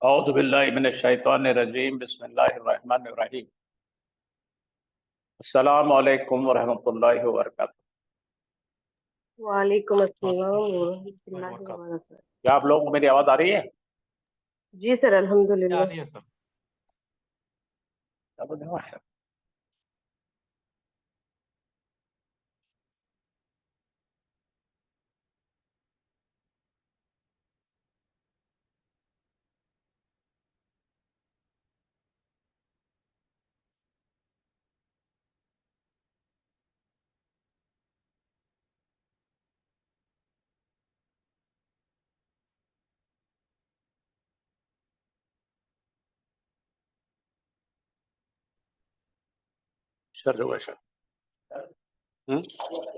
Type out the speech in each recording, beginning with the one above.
औज़ु बिल्लाहि मिनश शैतानिर रजीम बिस्मिल्लाहिर रहमानिर रहीम। अस्सलामु अलैकुम व रहमतुल्लाहि व बरकातुहू। वालेकुम अस्सलाम वालेकुम वरहमतुल्लाहि वबरकातुहू। क्या आप लोगों को मेरी आवाज़ आ रही है? जी सर, आ अल्हम्दुलिल्लाह। रही है सर।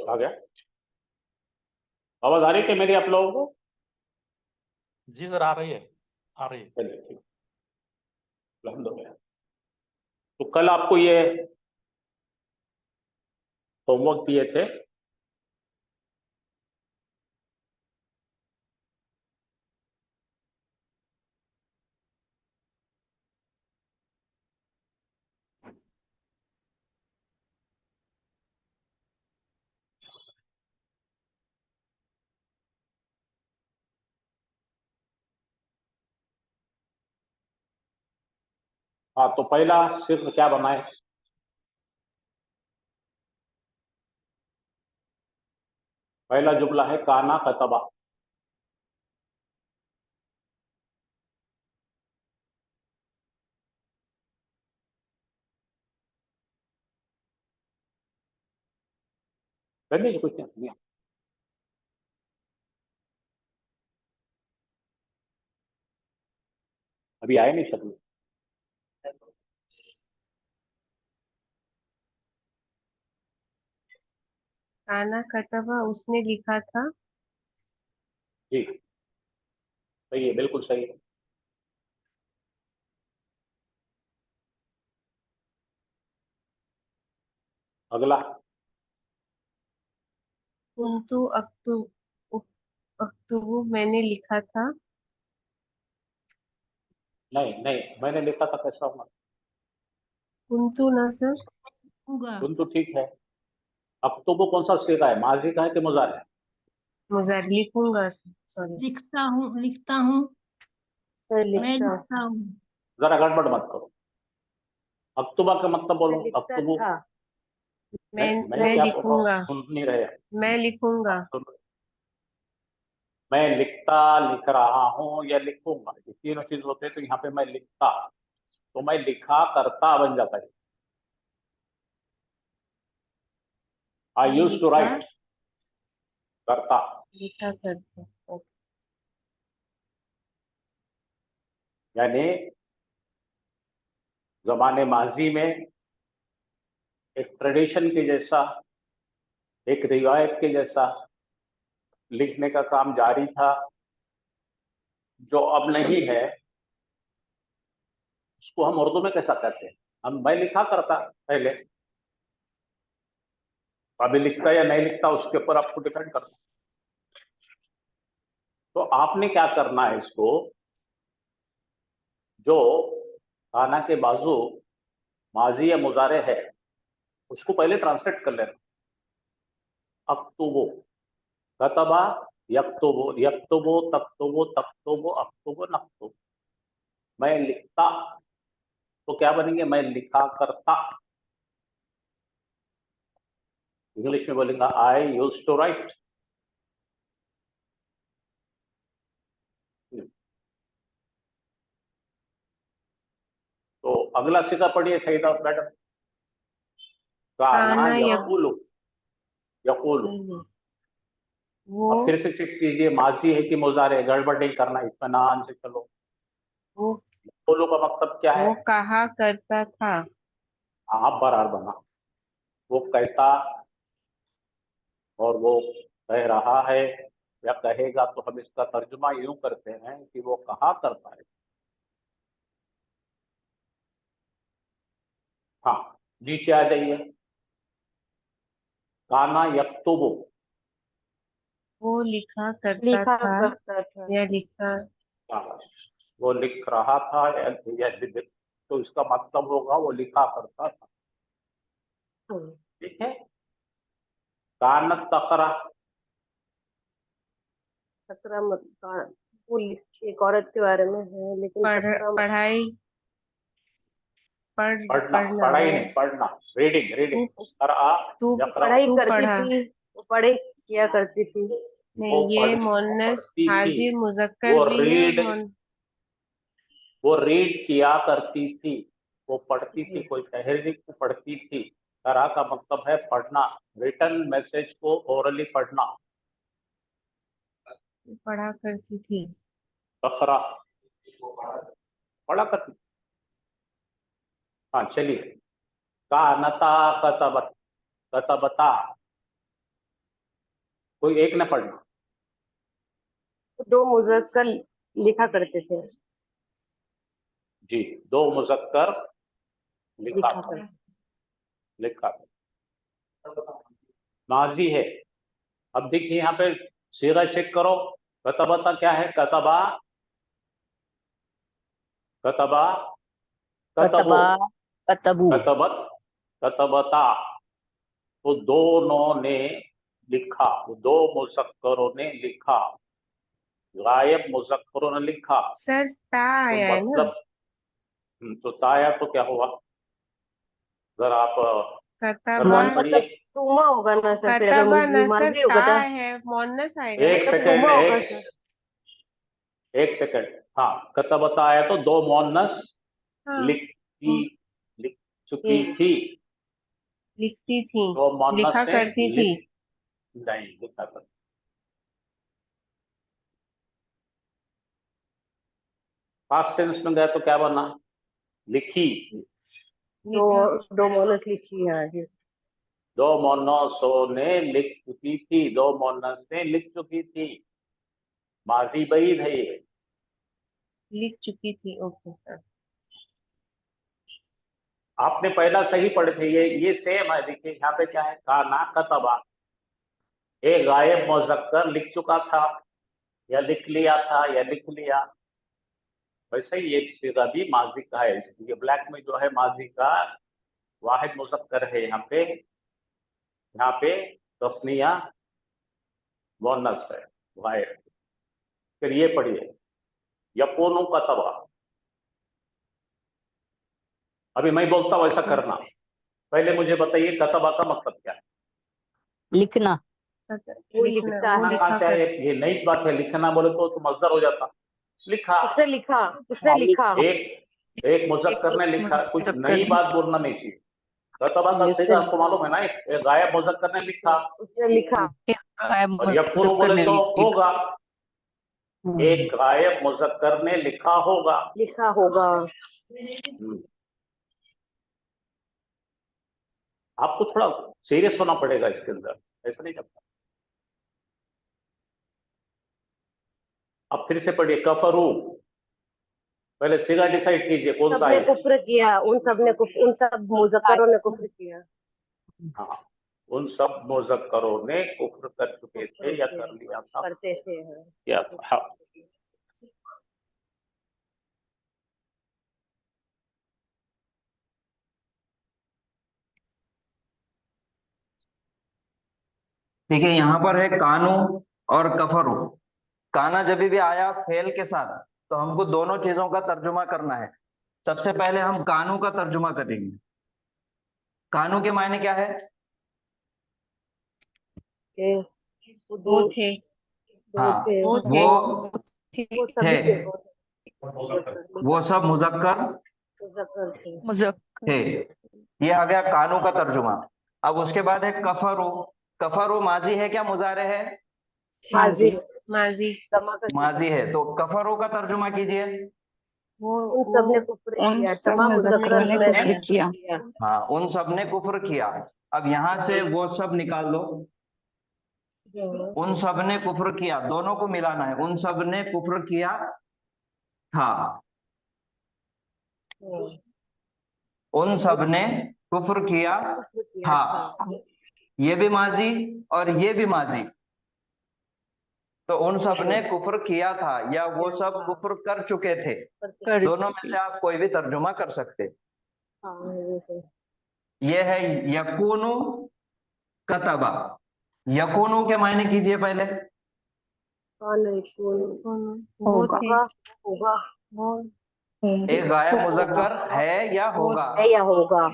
आ गया? आवाज़ आ रही थी मेरी आप लोगों को? जी सर, आ रही है, आ रही है। चलिए ठीक, अल्हम्दुलिल्लाह। तो कल आपको ये होमवर्क दिए थे। हाँ, तो पहला सिर्फ क्या बनाए? पहला जुमला है काना कतबा। करने की कुछ नहीं, अभी आए नहीं शब्द। काना कतबा, उसने लिखा था। जी सही है, बिल्कुल सही है। अगला कुंतु अक्तुबु, मैंने लिखा था। नहीं नहीं, मैंने लिखा था कैसा होगा? कुंतु ना सर। सुन तो ठीक है। अब तो वो कौन सा सीगा है, माजी का है कि मुजारे है? मुजारी लिखूंगा सर, सॉरी लिखता हूँ सर, मैं लिखता। लिखता हूँ। जरा गड़बड़ मत करो। अक्तूबा का मतलब बोलो। मैं लिखता अक्तूबू। था। नहीं, मैं मैं क्या बोल रहा हूँ लिखूंगा। सुन नहीं रहे। मैं लिखूंगा। आप सुन, मैं लिखता, लिख रहा हूँ या लिखूंगा, ये तीनों चीज होते हैं। तो यहाँ पे मैं लिखता, तो मैं लिखा करता बन जाता है। आई मैं यूज टू लिखा राइट, करता। लिखा करता। ओके। यानी जमाने माजी में एक ट्रेडिशन के जैसा, एक रिवायत के जैसा लिखने का काम जारी था, जो अब नहीं है। उसको हम उर्दू में कैसा कहते हैं? हम मैं लिखा करता पहले, अभी लिखता या नहीं लिखता उसके ऊपर आपको डिपेंड करता। तो आपने क्या करना है, इसको जो खाना के बाजू माजी या मुजारे है उसको पहले ट्रांसलेट कर लेना। अक्तुबो, कतबा, यक्तुबो, यक्तुबो, तक्तुबो, तक्तुबो, अक्तुबो, नक्तुबो। मैं लिखता, तो क्या बनेंगे? मैं लिखा करता। इंग्लिश में बोलेगा आई यूज टू राइट। तो अगला सीधा पढ़िए सईदा मैडम। काना काना यकुलु, यकुलु। वो अब फिर से चेक कीजिए, माजी है कि मुजारे, गड़बड़ नहीं करना, इत्मीनान से चलो। वो यकुलु का मतलब क्या है? वो कहा करता था। आप बराबर बना। वो कहता और वो कह रहा है या कहेगा, तो हम इसका तर्जुमा यूं करते हैं कि वो कहा करता है। हाँ, नीचे आ जाइए। काना यक्तुबु, वो लिखा करता था करता था। या लिखा। हाँ, वो लिख रहा था या तो इसका मतलब होगा वो लिखा करता था। ठीक है। कानत तकरा, खतरा मत वो एक औरत के बारे में है, लेकिन खतरा पढ़ाई पढ़ना, पढ़ना पढ़ाई नहीं, पढ़ना, रीडिंग, रीडिंग। तू पढ़ाई तू करती पढ़ा। थी, वो पढ़ाई किया करती थी। नहीं, ये मोनस पढ़ती थी, हाजिर मुजक्कर वो भी है। वो रीड किया करती थी, वो पढ़ती थी, कोई तहरीर को पढ़ती थी। करा का मतलब है पढ़ना, रिटर्न मैसेज को ओरली पढ़ना। पढ़ा करती थी। तकरा, पढ़ा करती। हाँ चलिए। कानता कतबत, कतबता, कोई एक ने पढ़ना। दो मुजक्कर लिखा करते थे। जी, दो मुजक्कर लिखा था, लिखा था। माजी है। अब देखिए यहाँ पे सीधा चेक करो। कतबता क्या है? कतबा, कतबा, कतबो, कतबू, कतबत, कतबता। तो दोनों ने लिखा, वो दो मुजक्करों ने लिखा, गायब मुजक्करों ने लिखा। सर टा तो आया है ना। मतलब तो ताया तो क्या हुआ? जरा आप कतबा, तरजमी पढ़िए। तुमा होगा ना सर, फिर कतबा अगर न सर माजी होगा टा तो है, मोनस आएगा ना। एक मतलब सेकंड, तुमा होगा सर। एक सेकंड। हाँ, कतबता आया तो दो मोनस हाँ, लिख चुकी थी, लिखती थी, दो मोनस लिखा से करती थी। नहीं लिखा कर। पास्ट टेंस में गया तो क्या बना? लिखी। दो दो मोनस लिखी है जी। दो मोनसों ने लिख चुकी थी, दो मोनस ने लिख चुकी थी। माजी बईद है ये। लिख चुकी थी। Okay sir. आपने पहला सही पढ़े थे, ये सेम है। देखिए यहाँ पे क्या है? काना कतबा, एक गायब मुजक्कर लिख चुका था, या लिख लिया था, या लिख लिया। वैसे ही ये सीधा भी माजी का है। ये ब्लैक में जो है माजी का वाहिद मुजक्कर है। यहाँ पे तस्निया मुअन्नस है, वाहिद। फिर ये पढ़िए, यकूनु कतबा। अभी मैं बोलता हूँ ऐसा करना। पहले मुझे बताइए कतबा का मतलब क्या है? लिखना। वो लिखता है। कहाँ से आए? ये नई बात है। लिखना बोले तो मजदर हो जाता। लिखा, उसने लिखा, उसने लिखा। एक मुजक्कर ने लिखा। कुछ नई बात बोलना नहीं चाहिए। कतबा का उसने सीधा आपको मालूम है ना, एक गायब मुजक्कर ने लिखा। उसने लिखा। और यकूनु बोले तो होगा, एक गायब मुजक्कर ने लिखा होगा। लिखा होगा। आपको थोड़ा सीरियस होना पड़ेगा इसके अंदर, ऐसा नहीं चलता। अब फिर से पढ़िए, कफरू। पहले सिगा डिसाइड कीजिए कौन सा सबने है। कुफ्र किया, उन सब मुजक्करों ने कुफ्र किया। हाँ, उन सब मुजक्करों ने कुफ्र कर चुके थे या कर लिया था, करते थे। किया था। हाँ। ठीक है, यहाँ पर है कानू और कफरू। काना जब भी आया फेल के साथ, तो हमको दोनों चीजों का तर्जुमा करना है। सबसे पहले हम कानू का तर्जुमा करेंगे। कानू के मायने क्या है? वो थे, हाँ, वो थे, वो वो थे, सभी थे। वो सब मुजक्कर थे। ये आ गया कानू का तर्जुमा। अब उसके बाद है कफरू। कफरू माजी है क्या मुजारे है? माजी। माजी। माजी है, तो कफरू का तर्जुमा कीजिए। उन सब ने कुफ्र किया, तमाम मुजक्करों ने कुफ्र किया। हाँ, उन सब ने कुफ्र किया। अब यहाँ से वो सब निकाल दो। उन सब ने कुफ्र किया, दोनों को मिलाना है। उन सब ने कुफ्र किया था, उन सब ने कुफ्र किया था। ये भी माजी और ये भी माजी। तो उन सब ने कुफ्र किया था या वो सब कुफ्र कर चुके थे। कर दोनों में से आप कोई भी तर्जुमा कर सकते। हाँ ये सही। ये है यकूनु कतबा। यकूनु के मायने कीजिए पहले। कान यकून वो होगा। थे, होगा वो एक गायब मुजक्कर है या होगा, है या होगा।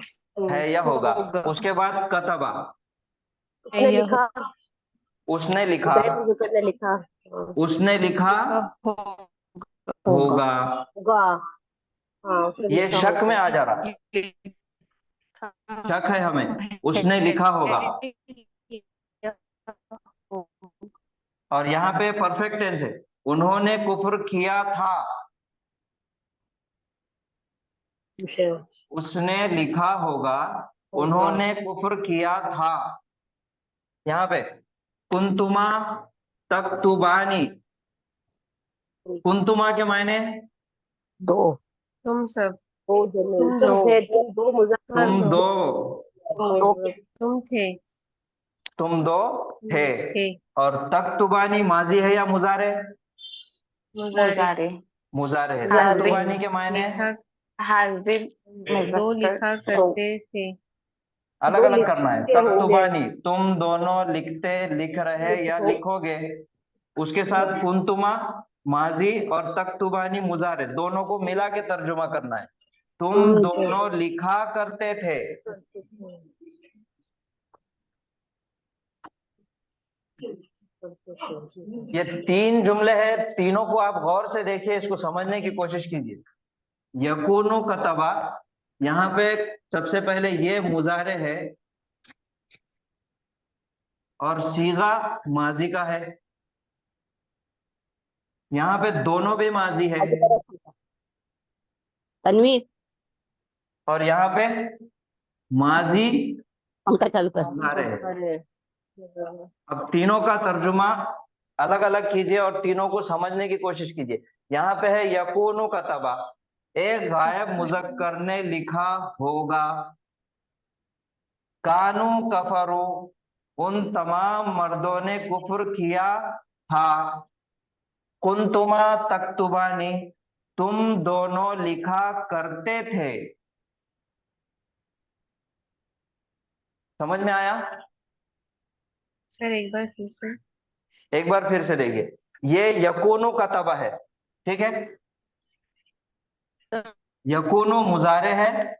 है या होगा। उसके बाद कतबा, उसने लिखा, उसने लिखा, गायब मुजक्कर ने लिखा। हाँ, उसने लिखा होगा। होगा। हाँ उसने ये लिखा शक में होगा। आ जा रहा, शक है हमें, उसने लिखा होगा। और यहाँ पे परफेक्ट टेंस है, उन्होंने कुफ्र किया था। विषय उसने लिखा होगा, उन्होंने कुफ्र किया था। यहाँ पे कुंतुमा तक्तुबानी, कुंतुमा के मायने दो। तुम सब, दो जने, तुम तुम दो, थे, तुम दो मुजक्कर, तुम दो, दो तुम थे, तुम दो थे। थे, और तक्तुबानी माजी है या मुजारे? मुजारे, मुजारे है। मुजारे। तक्तुबानी के मायने लिखा, हाजिर दो लिखा करते थे, अलग दो अलग करना है। लिखते होंगे। तक्तुबानी तुम दोनों लिखते, लिख रहे या लिखोगे। उसके साथ कुंतुमा माजी और तक्तुबानी मुजारे, दोनों को मिला के तर्जुमा करना है। तुम दोनों लिखा करते थे। ये तीन जुमले हैं, तीनों को आप गौर से देखिए, इसको समझने की कोशिश कीजिए। यकूनु कतबा, यहाँ पे सबसे पहले ये मुजारे है और सीगा माजी का है। यहाँ पे दोनों भी माजी है तनवीर और यहाँ पे माजी पंखा चालू कर। मुजारे है। अरे अब तीनों का तर्जुमा अलग अलग कीजिए और तीनों को समझने की कोशिश कीजिए। यहाँ पे है यकूनु कतबा, एक गायब मुजक्कर ने लिखा होगा। कानू कफरू, उन तमाम मर्दों ने कुफ्र किया था। कुंतुमा तक्तुबानी, तुम दोनों लिखा करते थे। समझ में आया? सर एक बार फिर से। एक बार फिर से देखिए, ये यकूनु कतबा है, ठीक है। यकूनु मुजारे है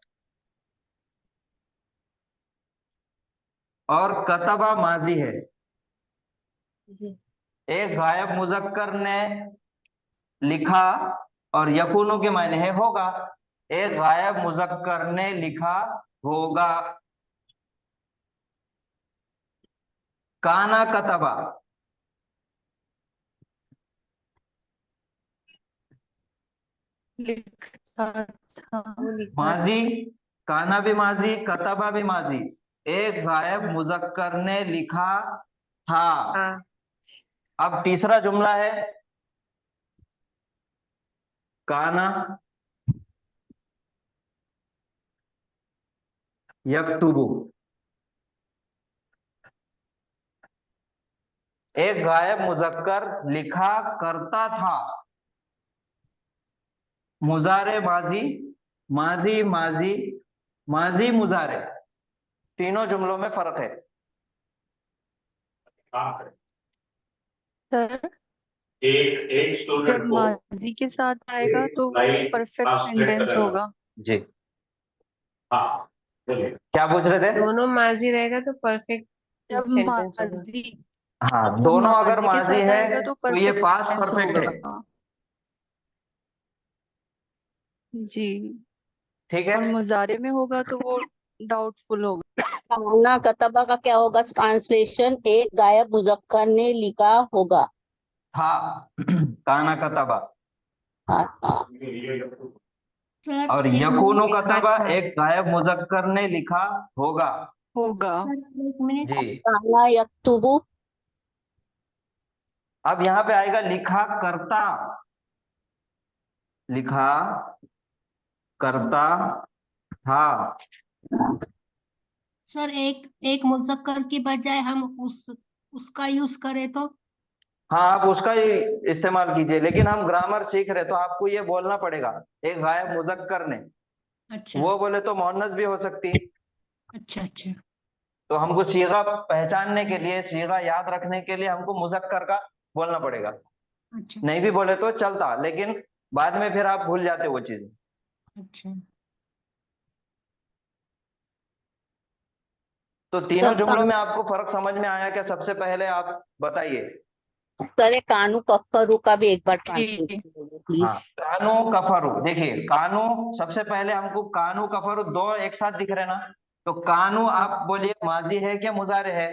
और कतबा माजी है। एक गायब मुजक्कर ने लिखा और यकूनु के मायने है होगा। एक गायब मुजक्कर ने लिखा होगा। काना कतबा, वो लिखा, माजी, काना भी माजी, कतबा भी माजी। एक गायब मुजक्कर ने लिखा था। हाँ, अब तीसरा जुमला है काना यक्तुबु, एक गायब मुजक्कर लिखा करता था। मुजारे माजी, माजी माजी, माजी मुजारे, तीनों जुमलों में फर्क है। काम करें। सर एक एक जब स्टूडेंट को माजी के साथ आएगा तो वो लाइन परफेक्ट ट्रांसलेट सेंटेंस करेगा। होगा। जी, हाँ बोलिए। क्या पूछ रहे थे? दोनों माजी रहेगा तो परफेक्ट जब सेंटेंस होगा। माजी हाँ, जब दोनों अगर माजी के माजी साथ है आएगा तो तो ये परफेक्ट पास्ट सेंटेंस परफेक्ट है, होगा। जी, ठीक है। और मुजारे में होगा तो वो डाउटफुल होगा। काना कतबा का क्या होगा ट्रांसलेशन? एक गायब मुजक्कर ने लिखा होगा। था काना कतबा। हाँ हाँ। और यकूनु लिखा कतबा, था। एक गायब मुजक्कर ने लिखा होगा। होगा। जी, काना यक्तुबु, अब यहाँ पे आएगा लिखा करता। लिखा करता था। सर एक एक मुजक्कर की बजाय हम उसका यूज करें तो हाँ, आप उसका ही इस्तेमाल कीजिए, लेकिन हम ग्रामर सीख रहे तो आपको ये बोलना पड़ेगा एक गायब मुजक्कर ने। अच्छा वो बोले तो मोहन्नस भी हो सकती, अच्छा अच्छा तो हमको सीगा पहचानने के लिए, सीगा याद रखने के लिए हमको मुजक्कर का बोलना पड़ेगा। अच्छा नहीं भी बोले तो चलता, लेकिन बाद में फिर आप भूल जाते वो चीज। अच्छा। तो तीनों सब जुमलों काम में आपको फर्क समझ में आया क्या? सबसे पहले आप बताइए। सर कानू कफरू का भी एक बार जी ट्रांसलेशन हाँ, प्लीज। कानू कफरू, देखिए कानू, सबसे पहले हमको कानू कफरू दो एक साथ दिख रहे ना, तो कानू आप बोलिए माजी है क्या मुजारे है?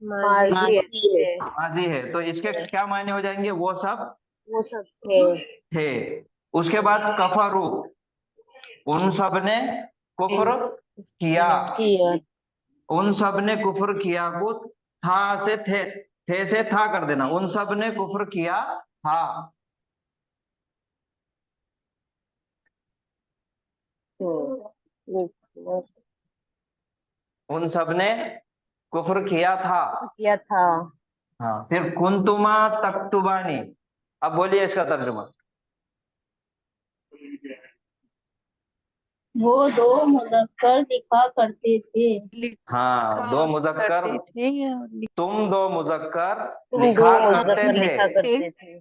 माजी माजी है, माजी है, तो इसके क्या मायने हो जाएंगे? वो सब वो सब है। थे। उसके बाद कफरू, उन सब ने कुफ्र किया, किया। उन सब ने कुफ्र किया को था से थे से था कर देना, उन सब ने कुफ्र किया था। हम्म, उन सब ने कुफ्र किया था। किया था। हाँ, फिर कुंतुमा तख्तुबानी, अब बोलिए इसका तर्जुमा। वो दो मुजक्कर लिखा करते थे। हाँ, दो मुजक्कर, करते थे या तुम दो मुजक्कर तुम लिखा दो करते मुजक्कर थे। लिखा करते थे।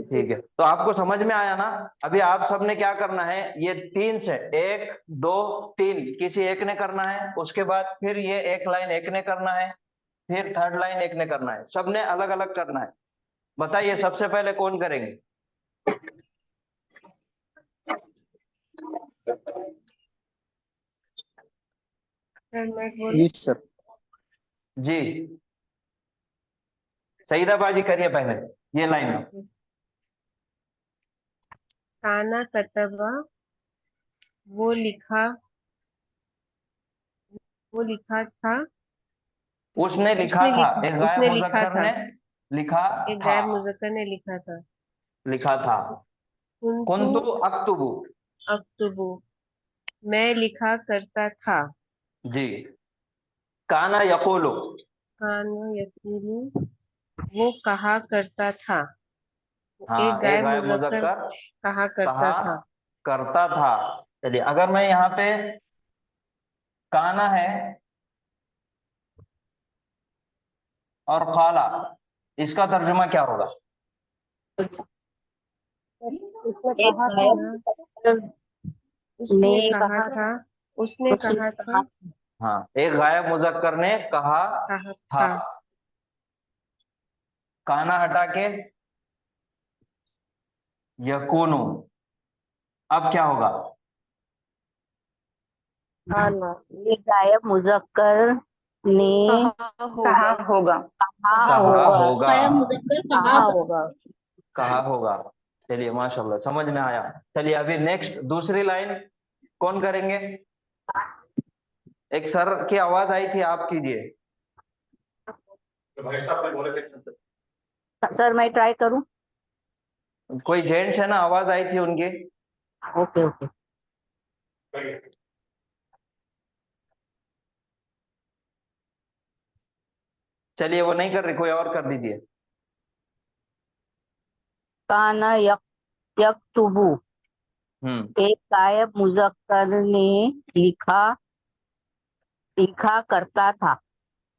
ठीक है, तो आपको समझ में आया ना? अभी आप सबने क्या करना है, ये तीन से, एक दो तीन, किसी एक ने करना है, उसके बाद फिर ये एक लाइन एक ने करना है, फिर थर्ड लाइन एक ने करना है, सबने अलग अलग करना है। बताइए सबसे पहले कौन करेंगे? सर मैं बोलूं? सर। जी, सईदा बाजी करिए पहले ये लाइन। काना कतबा, वो लिखा, वो लिखा था। उसने लिखा उसने था, लिखा, एक गायब उसने लिखा मुजक्कर था। ने लिखा एक था, गायब मुजक्कर ने लिखा था। लिखा था। कुंतु कुंतु अक्तुबु, अक्तुबु, मैं लिखा करता था। जी। काना यकूलु, काना यकूलु, वो कहा करता था। एक हाँ, एक गायब गायब मुजक्कर मुजक्कर कहा करता कहा था। करता था। चलिए, अगर मैं यहाँ पे काना है और काला, इसका तर्जुमा क्या होगा? उसने एक कहा था। गायब मुजक्कर उसने ने कहा था, उसने उसने कहा कहा था, हाँ, एक गायब मुजक्कर ने कहा कहा था। था। काना हटा के यकूनु, अब क्या होगा? आना। ये गायब मुजक्कर ने कहा होगा। होगा। कहा कहा होगा। होगा, गायब मुजक्कर कहा होगा। कहा होगा। चलिए, माशाल्लाह, समझ में आया। चलिए, अभी नेक्स्ट दूसरी लाइन कौन करेंगे? एक सर की आवाज आई थी, आप कीजिए। भाई साहब ने बोले थे। सर मैं ट्राई करूं? कोई जेंट्स है ना, आवाज आई थी उनकी। Okay okay. चलिए, वो नहीं कर रही, कोई और कर दीजिए। काना यक्तुबु, एक गायब मुजक्कर ने लिखा लिखा करता था।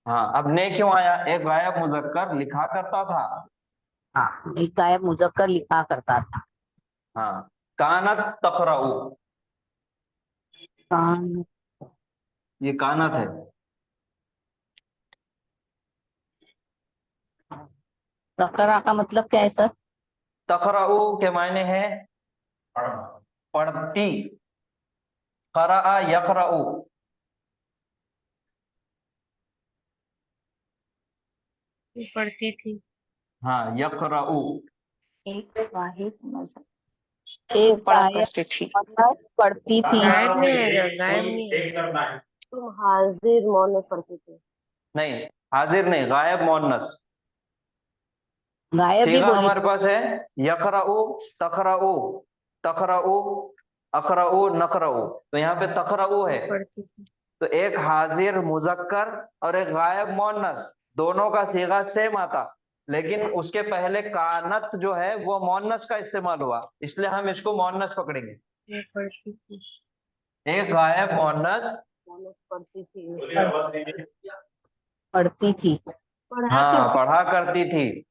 हाँ, अब ने क्यों आया? एक गायब मुजक्कर लिखा करता था। हाँ, एक गायब मुजक्कर लिखा करता था। हाँ, कानत तकराऊ, कान ये कानत है। सकरा का मतलब क्या है सर? तकराऊ के मायने हैं पढ़ती, करा यकराऊ। वो पढ़ती थी। हाँ, यकराऊ। एक वाहिद वो एक पढ़ा गायब करती थी। मुअन्नस पढ़ती थी। गायब नहीं आएगा, गायब नहीं आएगा। तुम हाजिर मौन में पढ़ते थे। नहीं, हाजिर नहीं, गायब मोन्नस। गायब भी सीगा बोली हमारे पास है यकराऊ, तकराऊ, तकराऊ, अकराऊ, नकराऊ। तो यहाँ पे तकराऊ है, पढ़ती थी। तो एक हाजिर मुजक्कर और एक गायब मोन्नस, दोनों का सीगा सेम आता, लेकिन उसके पहले कानत जो है वो मोन्नस का इस्तेमाल हुआ, इसलिए हम इसको मोन्नस पकड़ेंगे। मैं पढ़ती थी। एक गायब मोन्नस मोनस पढ़ती थी। बोलिए, आवाज दीजिए। पढ़ती थी। पढ़ा हाँ करती पढ़ा करती थी।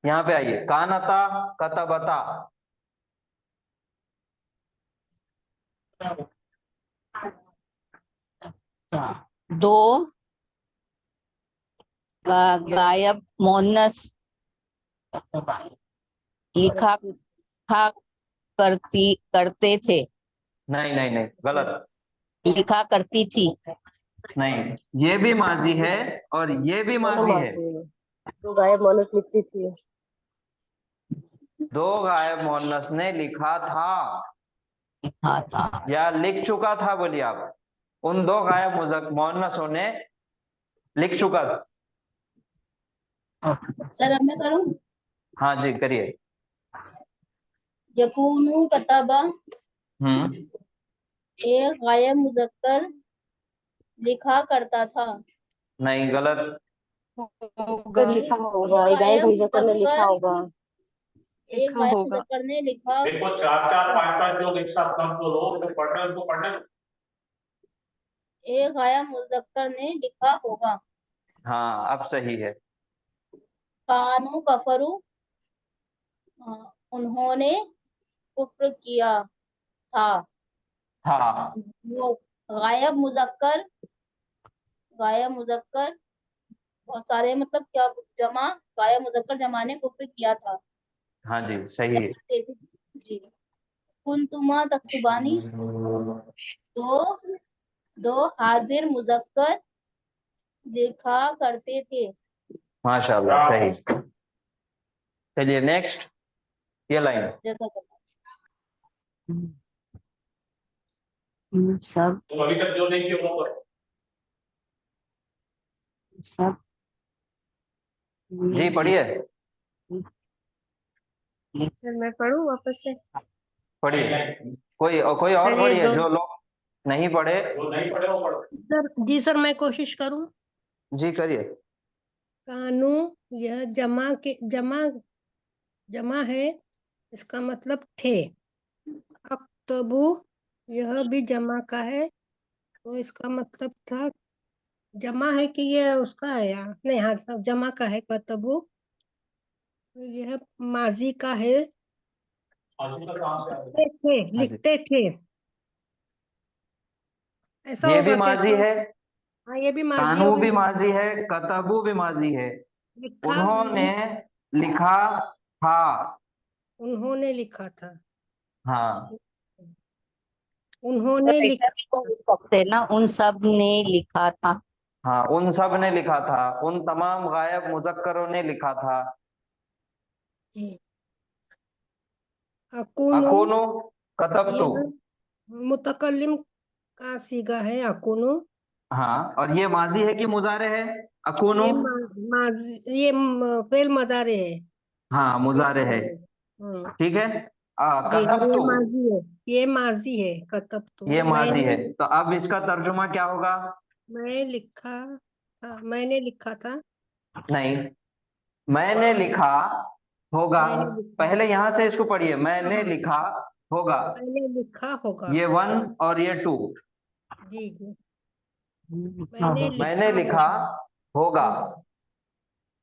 यहाँ पे आइए, कानता कतबता। दो गायब मोन्नस लिखा था करते थे। नहीं नहीं नहीं, गलत। लिखा करती थी। नहीं, ये भी माजी है और ये भी दोनों माजी है। माजी है। तो गायब मोनस लिखती थी। दो गायब मोन्नस ने लिखा था लिखा था। या लिख चुका था, बोलिए आप। उन दो गायब मोन्नसों ने लिख चुका था। सर अब मैं करूं? हाँ जी करिए। यकूनु कतबा एक गायब मुजक्कर लिखा करता था। नहीं, गलत। होगा। तो लिखा होगा, गायब मुजक्कर ने लिखा होगा। एक लिखा गायब होगा। मुजक्कर ने लिखा। देखो, 4-4 5-5 लोग एक साथ मत बोलो, जो पढ़ रहे हैं उनको पढ़ने दो। एक गायब मुजक्कर ने लिखा होगा। हाँ अब सही है। कानू कफरू उन्होंने कुफ्र किया था। हाँ वो गायब मुजक्कर बहुत सारे, मतलब क्या जमा, गायब मुजक्कर जमा ने कुफ्र किया था। हाँ जी सही है। जी। कुंतुमा तख्तुबानी दो दो हाजिर मुजक्कर लिखा करते थे। माशाल्लाह सही। चलिए नेक्स्ट, ये लाइन। जैसा सब तुम अभी तक जो नहीं किया वो करो। सब जी पढ़िए सर मैं पढ़ूं वापस से? पढ़िए। कोई और सर ये पढ़िए, दो जो लोग नहीं पढ़े। जो नहीं पढ़े वो पढ़ो। सर जी सर मैं कोशिश करूं। जी करिए। कानू यह जमा है, इसका मतलब थे। अक्तबु यह भी जमा का है, तो इसका मतलब था जमा है कि ये उसका है यार, नहीं हाँ सब जमा का है कतबु। यह माजी का है, आंसू का कहाँ से आ गया? थे हाँ जी, लिखते थे। ऐसा ये भी होगा क्या माजी सर? है, हाँ ये भी माजी कानू होगी। भी माजी है, कतबू भी माजी है। लिखा उन्होंने लिखा था। उन्होंने लिखा था। हाँ उन्होंने लिख ऐसा भी बोल सकते ना, उन सब ने लिखा था। हाँ, उन सब ने लिखा था, उन तमाम गायब मुजक्करों ने लिखा था। अकुनु अकुनु कतबतु। यह मुतकल्लिम का सीगा है अकुनु। हाँ, और ये माजी है कि मुजारे है? अकुनु। ये माजी ये फेल मदारे है। हाँ मुजारे है। हम्म, ठीक है। जी ये कतबतु, माजी है। ये माजी है कतब तो ये माजी है। तो अब इसका तर्जुमा क्या होगा? मैंने लिखा था। नहीं, मैंने लिखा होगा। मैंने लिखा पहले यहां से इसको पढ़िए, मैंने हाँ, लिखा होगा। मैंने लिखा होगा। ये 1 और ये 2। जी जी मैंने लिखा होगा।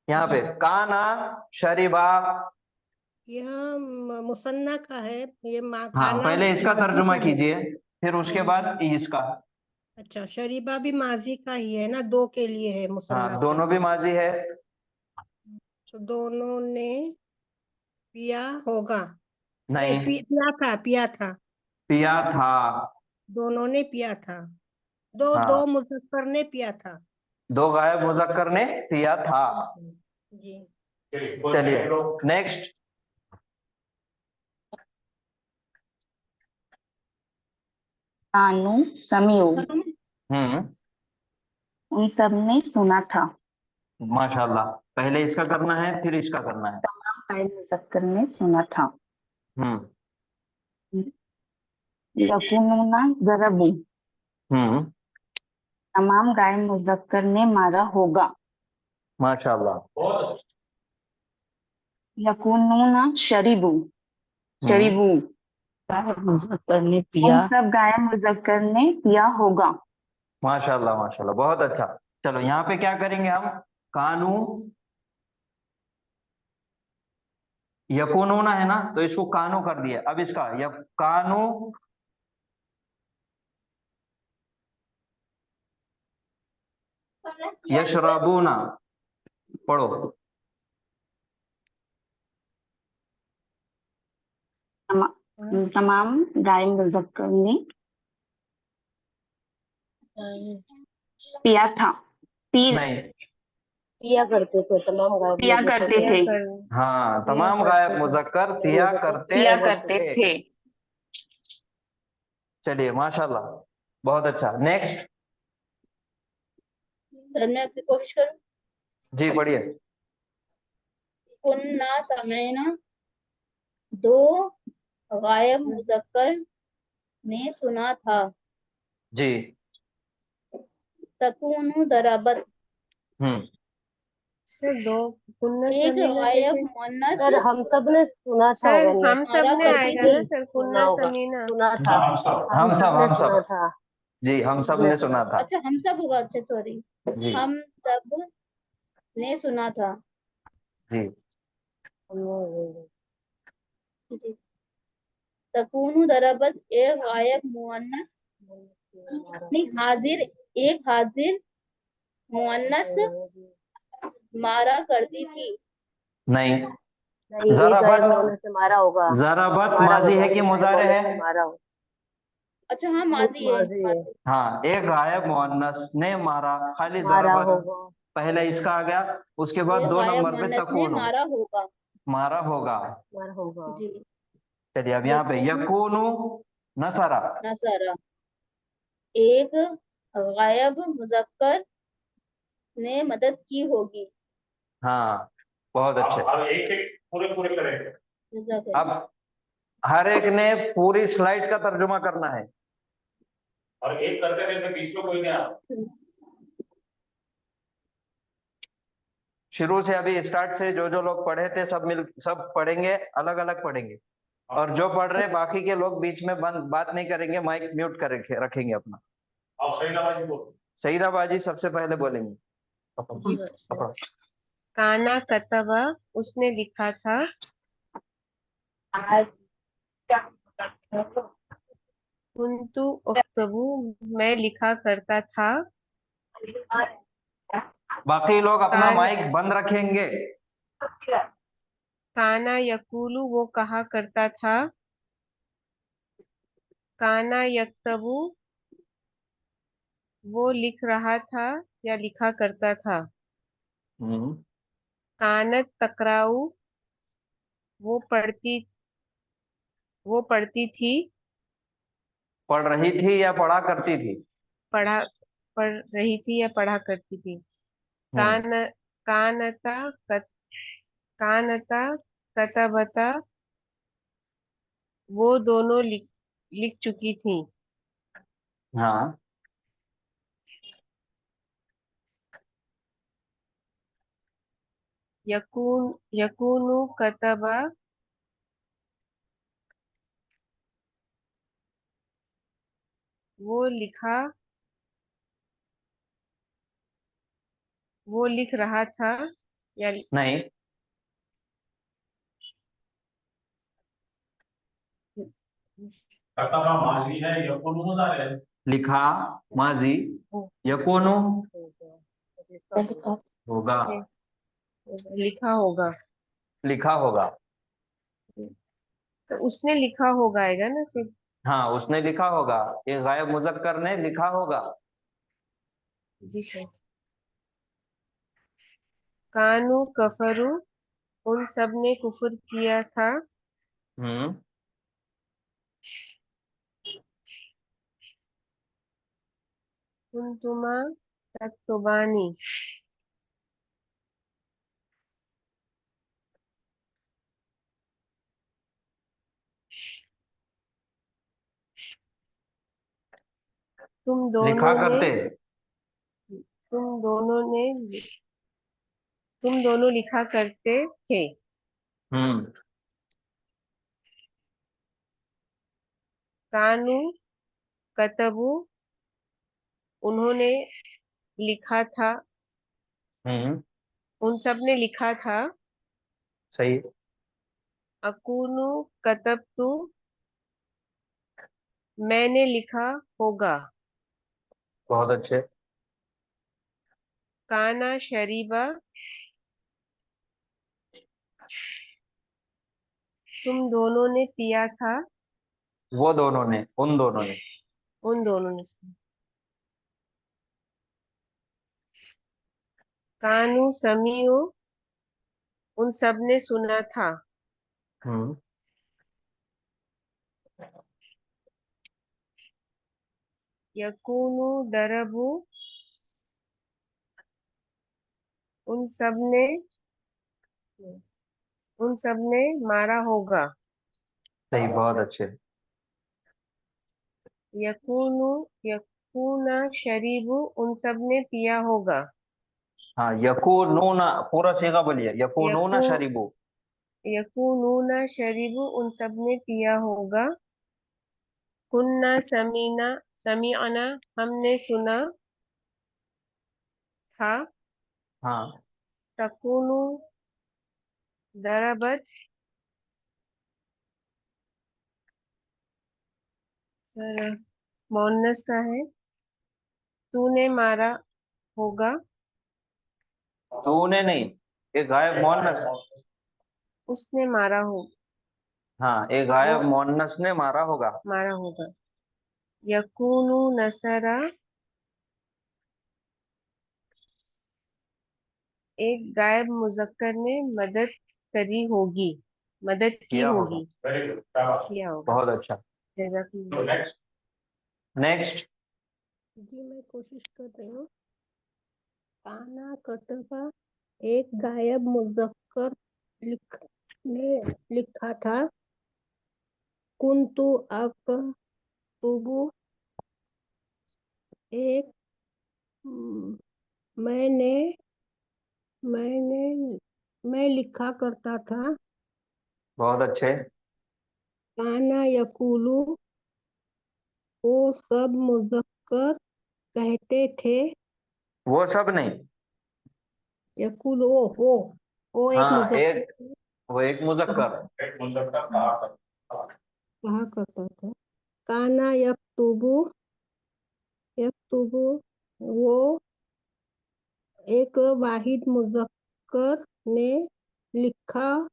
यहाँ पे जी काना शरीबा। यह मुसन्ना का है। ये हाँ काना पहले इसका माजी तर्जुमा का है। कीजिए, फिर उसके जी बाद इसका। अच्छा शरीबा भी माजी का ही है ना, दो के लिए है मुसन्ना हाँ का। दोनों भी माजी है। तो दोनों ने पिया होगा। नहीं नहीं, पिया था। पिया था। दोनों ने पिया था। दो हाँ, दो मुजफ्फर ने पिया था। दो गायब मुजक्कर ने पिया था। जी चलिए नेक्स्ट। कानू समीउ उन सब ने सुना था। माशाल्लाह। पहले इसका करना है, फिर इसका करना है। गायब मुजक्कर ने सुना था। हम्म यकूनुना जरबू हम्म तमाम गाय मुजक्कर ने मारा होगा। माशाल्लाह। बहुत यकूनूना शरीबू, शरीबू, मुजक्कर ने उन पिया। सब गाय मुजक्कर ने पिया होगा। माशाल्लाह माशाल्लाह, बहुत अच्छा। चलो यहाँ पे क्या करेंगे हम, कानू यकूनूना है ना, तो इसको कानू कर दिया। अब इसका कानू यशरबूना, पढ़ो। तमाम गाय मुजक्कर ने पिया था, पी नहीं, पिया करते थे, तमाम गाय पिया मुजक्कर करते पिया थे, कर हाँ, पिया तमाम गायब करते थे। मुजक्कर पिया करते पिया करते थे। चलिए माशाल्लाह, बहुत अच्छा। नेक्स्ट। सर मैं अपनी कोशिश करूँ। जी पढ़िए। कुन्ना समेना, दो गायब मुजक्कर ने सुना था। जी। तकूनु दराबत, सर दो कुन्ना एक समीना गायब कैसे? मुअन्नस सर हम सब ने सुना था सर होगा, हम सब मारा ने करती आएगा थी। ना सर, सुना कुन्ना होगा, समीना। सुना था, हम सब हम सब ने हम सुना सब, था, जी हम सब ने सुना था। अच्छा हम सब होगा, अच्छा सॉरी, जी हम सब ने सुना था। जी। जी। तकूनु दराबत, एक गायब मुअन्नस, नहीं हाजिर, एक हाजिर मुअन्नस मारा करती थी। नहीं, नहीं, एक जराबत, गायब होने से मारा होगा, जराबत मारा माजी होगा, है कि एक गायब मुजारे होने है? से मारा होगा। अच्छा हाँ माजी है, माजी है, माजी। हाँ, एक गायब मुअन्नस ने मारा, खाली मारा जराबत होगा, पहले इसका आ गया, उसके बाद एक दो गायब नंबर पे मुअन्नस ने तकूनु, मारा होगा। मारा होगा। मारा होगा। जी। चलिए अब यहाँ पे यकूनु यकूनु नसरा, नसरा, एक गायब मुजक्कर ने मदद की होगी। हाँ बहुत अच्छे। अब एक एक पूरे पूरे करेंगे। जज़ाकल्लाह। अब हर एक ने पूरी स्लाइड का तर्जुमा करना है। और एक करते रहते बीच में कोई नहीं आता। शुरू से अभी स्टार्ट से जो जो लोग पढ़े थे सब पढ़ेंगे, अलग अलग पढ़ेंगे। और जो पढ़ रहे बाकी के लोग बीच में बंद बात नहीं करेंगे, माइक म्यूट कर रखेंगे अपना। आप सही आवाज बोलो। सईदा बाजी सबसे पहले बोलेंगे। जी सर। काना कतबा, उसने लिखा था। कुंतु अक्तबू, मैं लिखा करता था। बाकी लोग अपना कान माइक बंद रखेंगे। काना यकूलू, वो कहा करता था। काना यक्तबू, वो लिख रहा था या लिखा करता था। कानत तकराऊ, वो पढ़ती वो पढ़ती थी। पढ़ रही थी या पढ़ा करती थी? पढ़ा पढ़ रही थी या पढ़ा करती थी। कान कानता कत, कानता कतबता, वो दोनों लिख चुकी थी। हाँ। यकूनु कतबा, वो लिखा वो लिख रहा था या नहीं, कतबा माजी है, यकुन मुजारे है। लिखा माजी, यकूनु होगा, लिखा होगा। लिखा होगा। तो उसने लिखा होगा आएगा ना फिर। हाँ उसने लिखा होगा, ये गायब मुजक्कर ने लिखा होगा। जी सर। कानू कफरू, उन सब ने कुफर किया था। हम्म। कुंतुमा तक्तुबानी, तुम लिखा दोनों ने करते, तुम दोनों ने तुम दोनों लिखा करते थे। हम्म। कानू कतबू उन्होंने लिखा था। हम्म। उन सब ने लिखा था। सही। अकूनू कतबतु मैंने लिखा होगा। बहुत अच्छे। काना शरीबा तुम दोनों ने पिया था। वो दोनों ने, उन दोनों ने। उन दोनों ने। कानू समीउ उन सब ने सुना था। हम्म। यकूनू दरबू उन सब ने मारा होगा। सही, बहुत अच्छे। यकूनू यकूना शरीबू उन सब ने पिया होगा। हाँ, यकूनूना पूरा सीगा बोलिए, यकूनूना यकू शरीबू। यकूनूना शरीबू उन सब ने पिया होगा। कुन्ना समीना समीअना हमने सुना था। हाँ। तकूनू दरबत सर मोन्नस का है। तूने मारा होगा। तूने नहीं, ये गायब मोहन्नस। उसने मारा हो हाँ, ये वो गायब मोहन्नस ने मारा होगा। मारा होगा। यकूनू नसरा एक गायब मुजक्कर ने मदद की किया होगा। होगी। किया होगा। बहुत अच्छा। जज़ाकल्लाह। नेक्स्ट। जी मैं कोशिश कर रही हूँ। काना कतबा एक गायब मुजक्कर ने लिखा था। कुंतु अकतुबु एक मैंने मैंने मैं लिखा करता था। बहुत अच्छे। काना यकूलू वो सब मुजक्कर कहते थे। वो सब नहीं। यकूल वो एक हाँ, एक, मुजक्कर वो एक मुजक्कर। कहा करता था। काना यकतुबु वो एक वाहिद मुजक्कर ने लिखा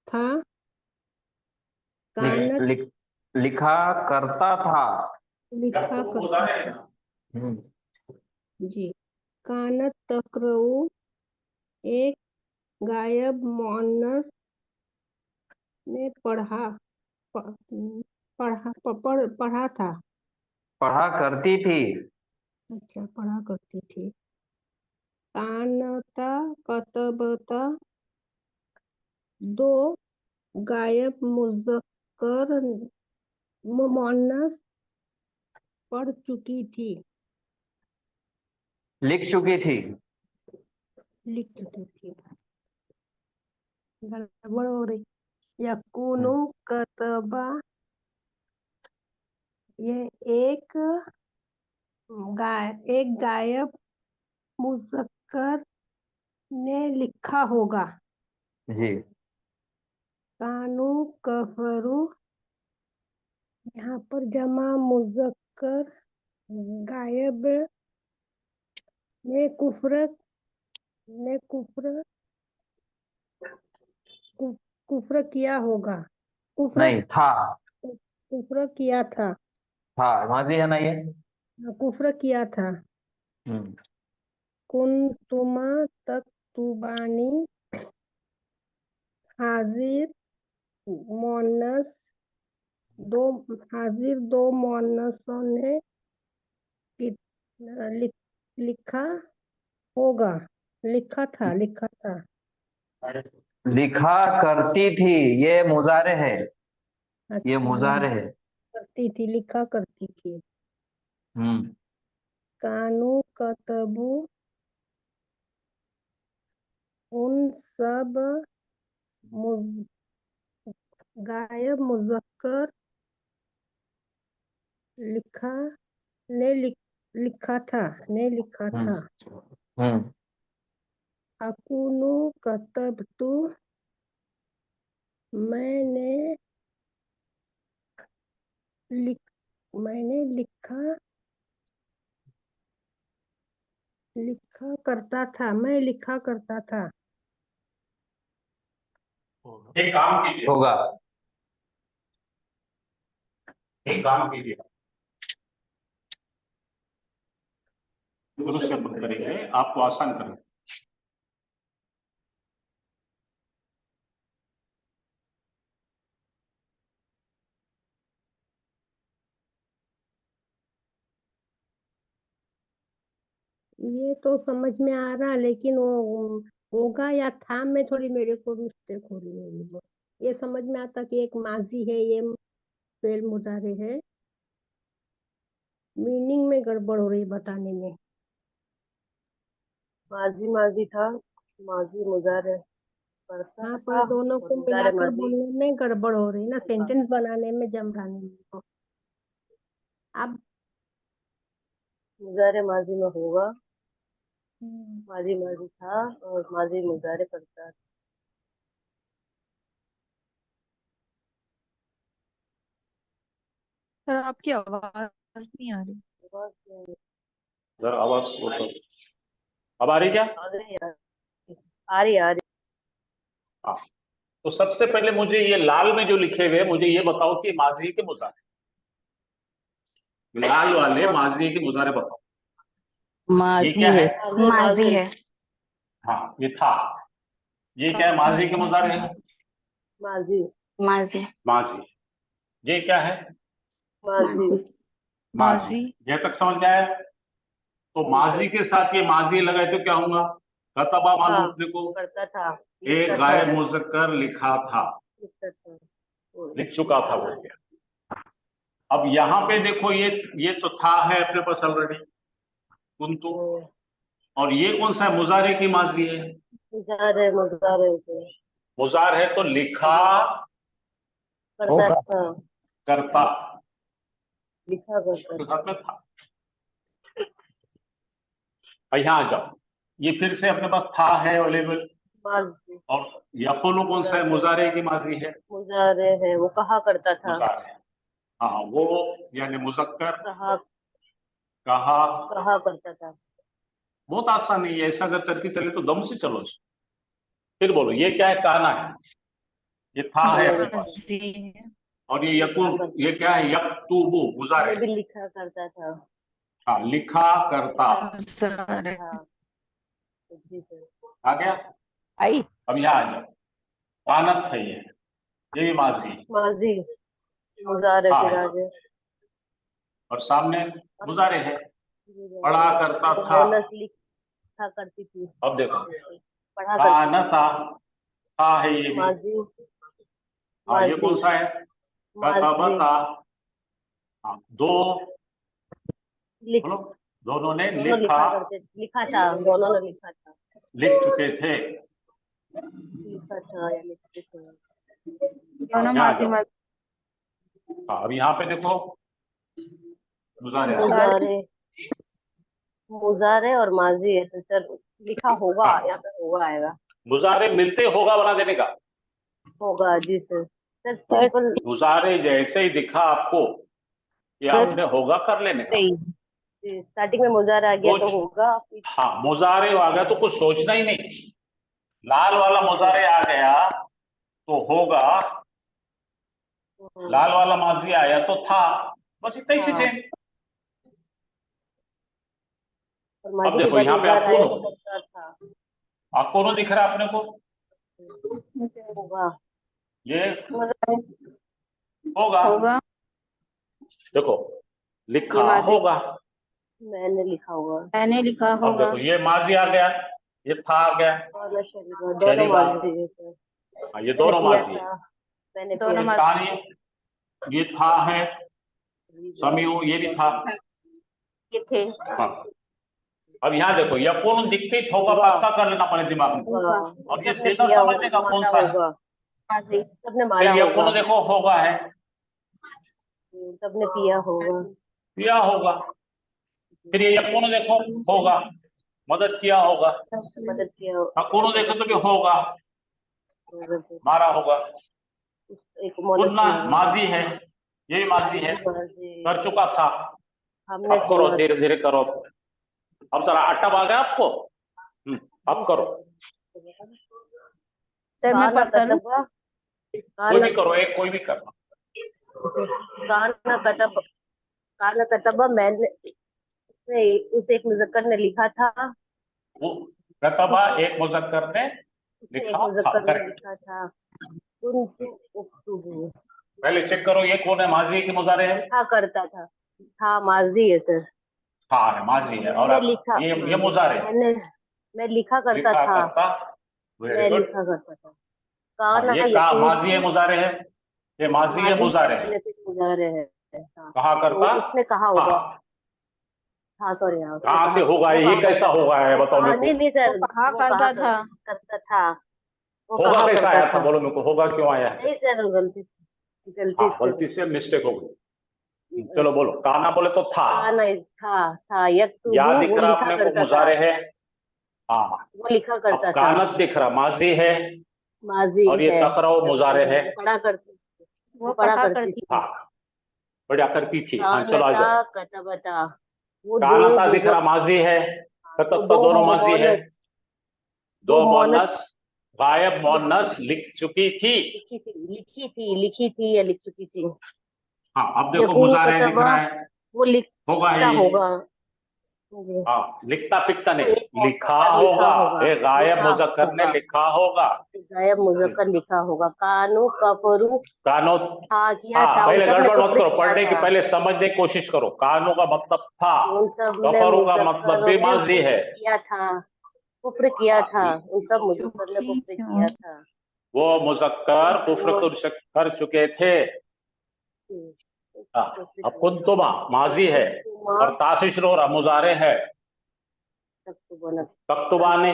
था। लिख, कानत लिख, लिखा करता था। लिखा करता था। हम्म। जी। कानत तकरऊ एक गायब मोअन्नस ने प- पढ़ा था। पढ़ा करती थी। अच्छा, पढ़ा करती थी। कानता कतबता दो गायब मुजक्कर मोअन्नस पढ़ चुकी थी। लिख चुकी थी। लिख चुकी थी। गड़बड़ हो रही। यकूनु हम्म। कतबा ये एक गायब मुजक्कर ने लिखा होगा। जी। कानू कफरू यहाँ पर जमा मुजक्कर गायब ने कुफ्र कुफ्र किया होगा। कुफ्र नहीं था। कुफ्र किया था। था माजी है ना ये। कुफ्र किया था। हम्म। कुन्तुमा तक्तुबानी हाजिर मोअन्नस दो दो मोअन्नसों ने लिखा होगा। लिखा था। लिखा करती थी, ये मुजारे है। ये अच्छा, मुजारे है। करती थी, लिखा करती थी। हम्म। कानू कतबू उन सब मुज, गायब मुजक्कर लिखा लिखा था अकुनु कतबतु मैंने लिखा करता था, मैं लिखा करता था। एक काम कीजिए, होगा। एक काम कीजिए, दुरुस्त करेंगे, आपको आसान करेंगे। ये तो समझ में आ रहा, लेकिन वो होगा या था में थोड़ी मेरे को मिस्टेक हो रही है। ये समझ में आता कि एक माजी है, ये फेल मुजारे है, मीनिंग में गड़बड़ हो रही बताने में। माजी माजी था, माजी मुजारे करता हाँ, था पर दोनों और को मुजारे मिलाकर माजी बोलने में गड़बड़ हो रही ना, होगा। सेंटेंस बनाने में जमराने में। अब मुजारे माजी में होगा, माजी माजी था और माजी मुजारे करता था। सर आपकी आवाज नहीं आ रही। बस नहीं, जरा आवाज अब आ रही क्या? आ रही है, आ रही है। हाँ, तो सबसे पहले मुझे ये लाल में जो लिखे हुए मुझे ये बताओ कि माजी के मुजारे, लाल वाले माजी के मुजारे बताओ। ये क्या है? माजी है। हाँ, ये था। ये क्या है? माजी के मुजारे है, माजी माजी माजी। ये क्या है? माजी माजी। ये तक समझ में आया? तो माजी के साथ ये माजी लगाए तो क्या होगा? कतबा मालूम अपने को, करता था, एक लिखता गायब था, मुजक्कर लिखा था, लिखता था। लिख चुका था बोल गया। अब यहाँ पे देखो, ये तो था है अपने पास ऑलरेडी, कुंतु। और ये कौन सा है? मुजारे की माजी है। मुजारे मुजारे से मुजार है तो लिखा करता था, करता, लिखा करता उसके था। साथ में था। अब यहाँ आ जाओ, ये फिर से अपने पास था है अवेलेबल। माजी और यकुलु कौन सा है? मुजारे की माजी है, मुजारे है, वो कहा करता था, मुजार है। हाँ, वो यानी मुजक्कर कहा कहा। कहा करता था। बहुत आसान है ये, ऐसा अगर करके चले तो दम से चलो। फिर बोलो, ये क्या है? काना है, ये था है अपने पास। और ये यकुल, ये क्या है? यक्तुबु, मुजारे। ये भी लिखा करता था, हाँ, लिखा करता। था। जी सर, आ गया? आई अब यहाँ आ जाओ, कानत है ये भी माजी। माजी मुजारे हाँ फिर है, आगे और सामने मुजारे है, पढ़ा करता था। मेहनत लिखा करती थी, अब देखो, पढ़ा करती कानता था है ये थी। भी। माजी हाँ, ये माजी कौन सा है? माजी कतबता। हाँ, दो, लिख बोलो, दोनों ने दोनों लिखा, लिखा करते, लिखा था, दोनों ने लिखा था, लिख चुके थे। लिखा था या लिखते थे। हाँ, यहाँ आ जाओ। हाँ, अब यहाँ पे देखो, मुजारे आ गए। मुजारे मुजारे और माजी है तो सर लिखा होगा, हाँ। यहाँ पे होगा आएगा, मुजारे मिलते होगा बना देने का। होगा जी सर। सर सिंपल मुजारे जैसे ही दिखा आपको कि आपने होगा कर लेने का। स्टार्टिंग में मुजारे आ गया तो कुछ, होगा। हाँ, मुजारे आ गया तो कुछ सोचना ही नहीं। लाल वाला मुजारे आ गया तो होगा, लाल वाला माजी आया तो था, बस इतना ही हाँ। चीजें। और अब माजी के देखो बाद यहाँ पे मुजारा आया आपको तो करता था, आपको दिख रहा है अपने को, होगा ये होगा। देखो, लिखा होगा। मैंने लिखा होगा, अब देखो, ये माजी आ गया, ये था आ गया, दोनों शरीर दोनों शरीबा। माजी है सर। हाँ, ये मैंने दोनों पिया माजी है। था, मैंने ये पिया तानी, ये था है, समीउ ये भी था। ये थे। हाँ, अब यहाँ देखो यकून दिखते ही होगा पक्का कर लेना पड़े दिमाग में। होगा और ये सबने सीधा पिया समझने का कौन मारा सा है? होगा माजी। सबने मारा फिर यकून होगा देखो होगा है, सबने पिया होगा किया होगा। फिर ये यकून देखो होगा, मदद किया होगा। मदद किया होगा यकून देखो तो भी होगा, मारा होगा। एक मदद कुन्ना मारा माजी है, ये भी माजी है, माजी कर चुका था। हमने अब करो, सुना धीरे धीरे करो। अब जरा अटब आ गया आपको। अब करो, सर मैं काना पढ़ता हूँ। कटबा कोई भी करो, एक कोई भी करना। काना कटबा मैंने उस एक मुजक्कर ने लिखा था वो कतबा एक मुज़क्कर ने उसे एक लिखा था। मुजक्कर ने करेक्ट। लिखा था कुन्तु उक्तुबु पहले चेक करो ये कौन है, माजी की मुजारे है। था करता था माजी है सर हाँ है, माजी है। और मैंने लिखा ये मुजारे मैं लिखा करता लिखा था करता। वेरी मैं गुड। लिखा करता था काना ये का यकून माजी है मुजारे है, ये माजी है मुजारे है। मुजारे है हाँ। कहा करता। तो उसने कहा होगा हाँ, हाँ सॉरी हाँ उसने कहाँ कहा से होगा वो ये, कहा कैसा करता होगा है, बताओ था मेरे नहीं को। सर वो कहा वो करता था। करता था वो होगा कहा कैसा करता आया था, था बोलो मेरे को, होगा क्यों आया है? नहीं सर गलती हाँ, से गलती से मिस्टेक हो गई। चलो बोलो, काना बोले तो था, था यकतुबु या दिख वो रहा लिखा अपने को, करता था मुजारे है। हाँ, वो लिखा अब करता था कानत दिख रहा, माजी है। माजी और ये है तकराओ मुजारे है। वो पढ़ा करती थी हाँ, बढ़िया करती थी। हाँ चलो आ कानता जाओ। कटबता वो दो कानता दिख रहा मुजक माजी है, वो कतब दो दोनों माजी है। मोनस दो दो मोनस मोनस, गायब मोनस लिख चुकी थी। लिखी थी या लिख चुकी थी हाँ, अब देखो यकून मुजारे दिख कतबा रहा है, वो होगा लिखता ही। होगा जी हाँ, लिखता पिखता वो नहीं, एक लिखा मुजक्कर लिखा होगा। होगा ये गायब लिखा मुजक्कर ने होगा लिखा होगा। गायब मुजक्कर लिखा होगा कानू कफरू कानो। था किया हाँ, था उन पहले सब ने गड़बड़ मत कुफ्र करो, किया पढ़ने की था पहले समझने की कोशिश करो। कानो का मतलब था, उन सब ने गफरू का मतलब मुजक्करों भी ने माजी है। कुफ्र किया था कुफ्र किया हाँ, था उन सब मुजक्कर ने कुफ्र किया था वो मुजक्कर कुफ्र कर चुके थे। हाँ, अब कुंतुमा माजी है और ताशी शुरू हो रहा, मुजारे है। तख्तुबा ने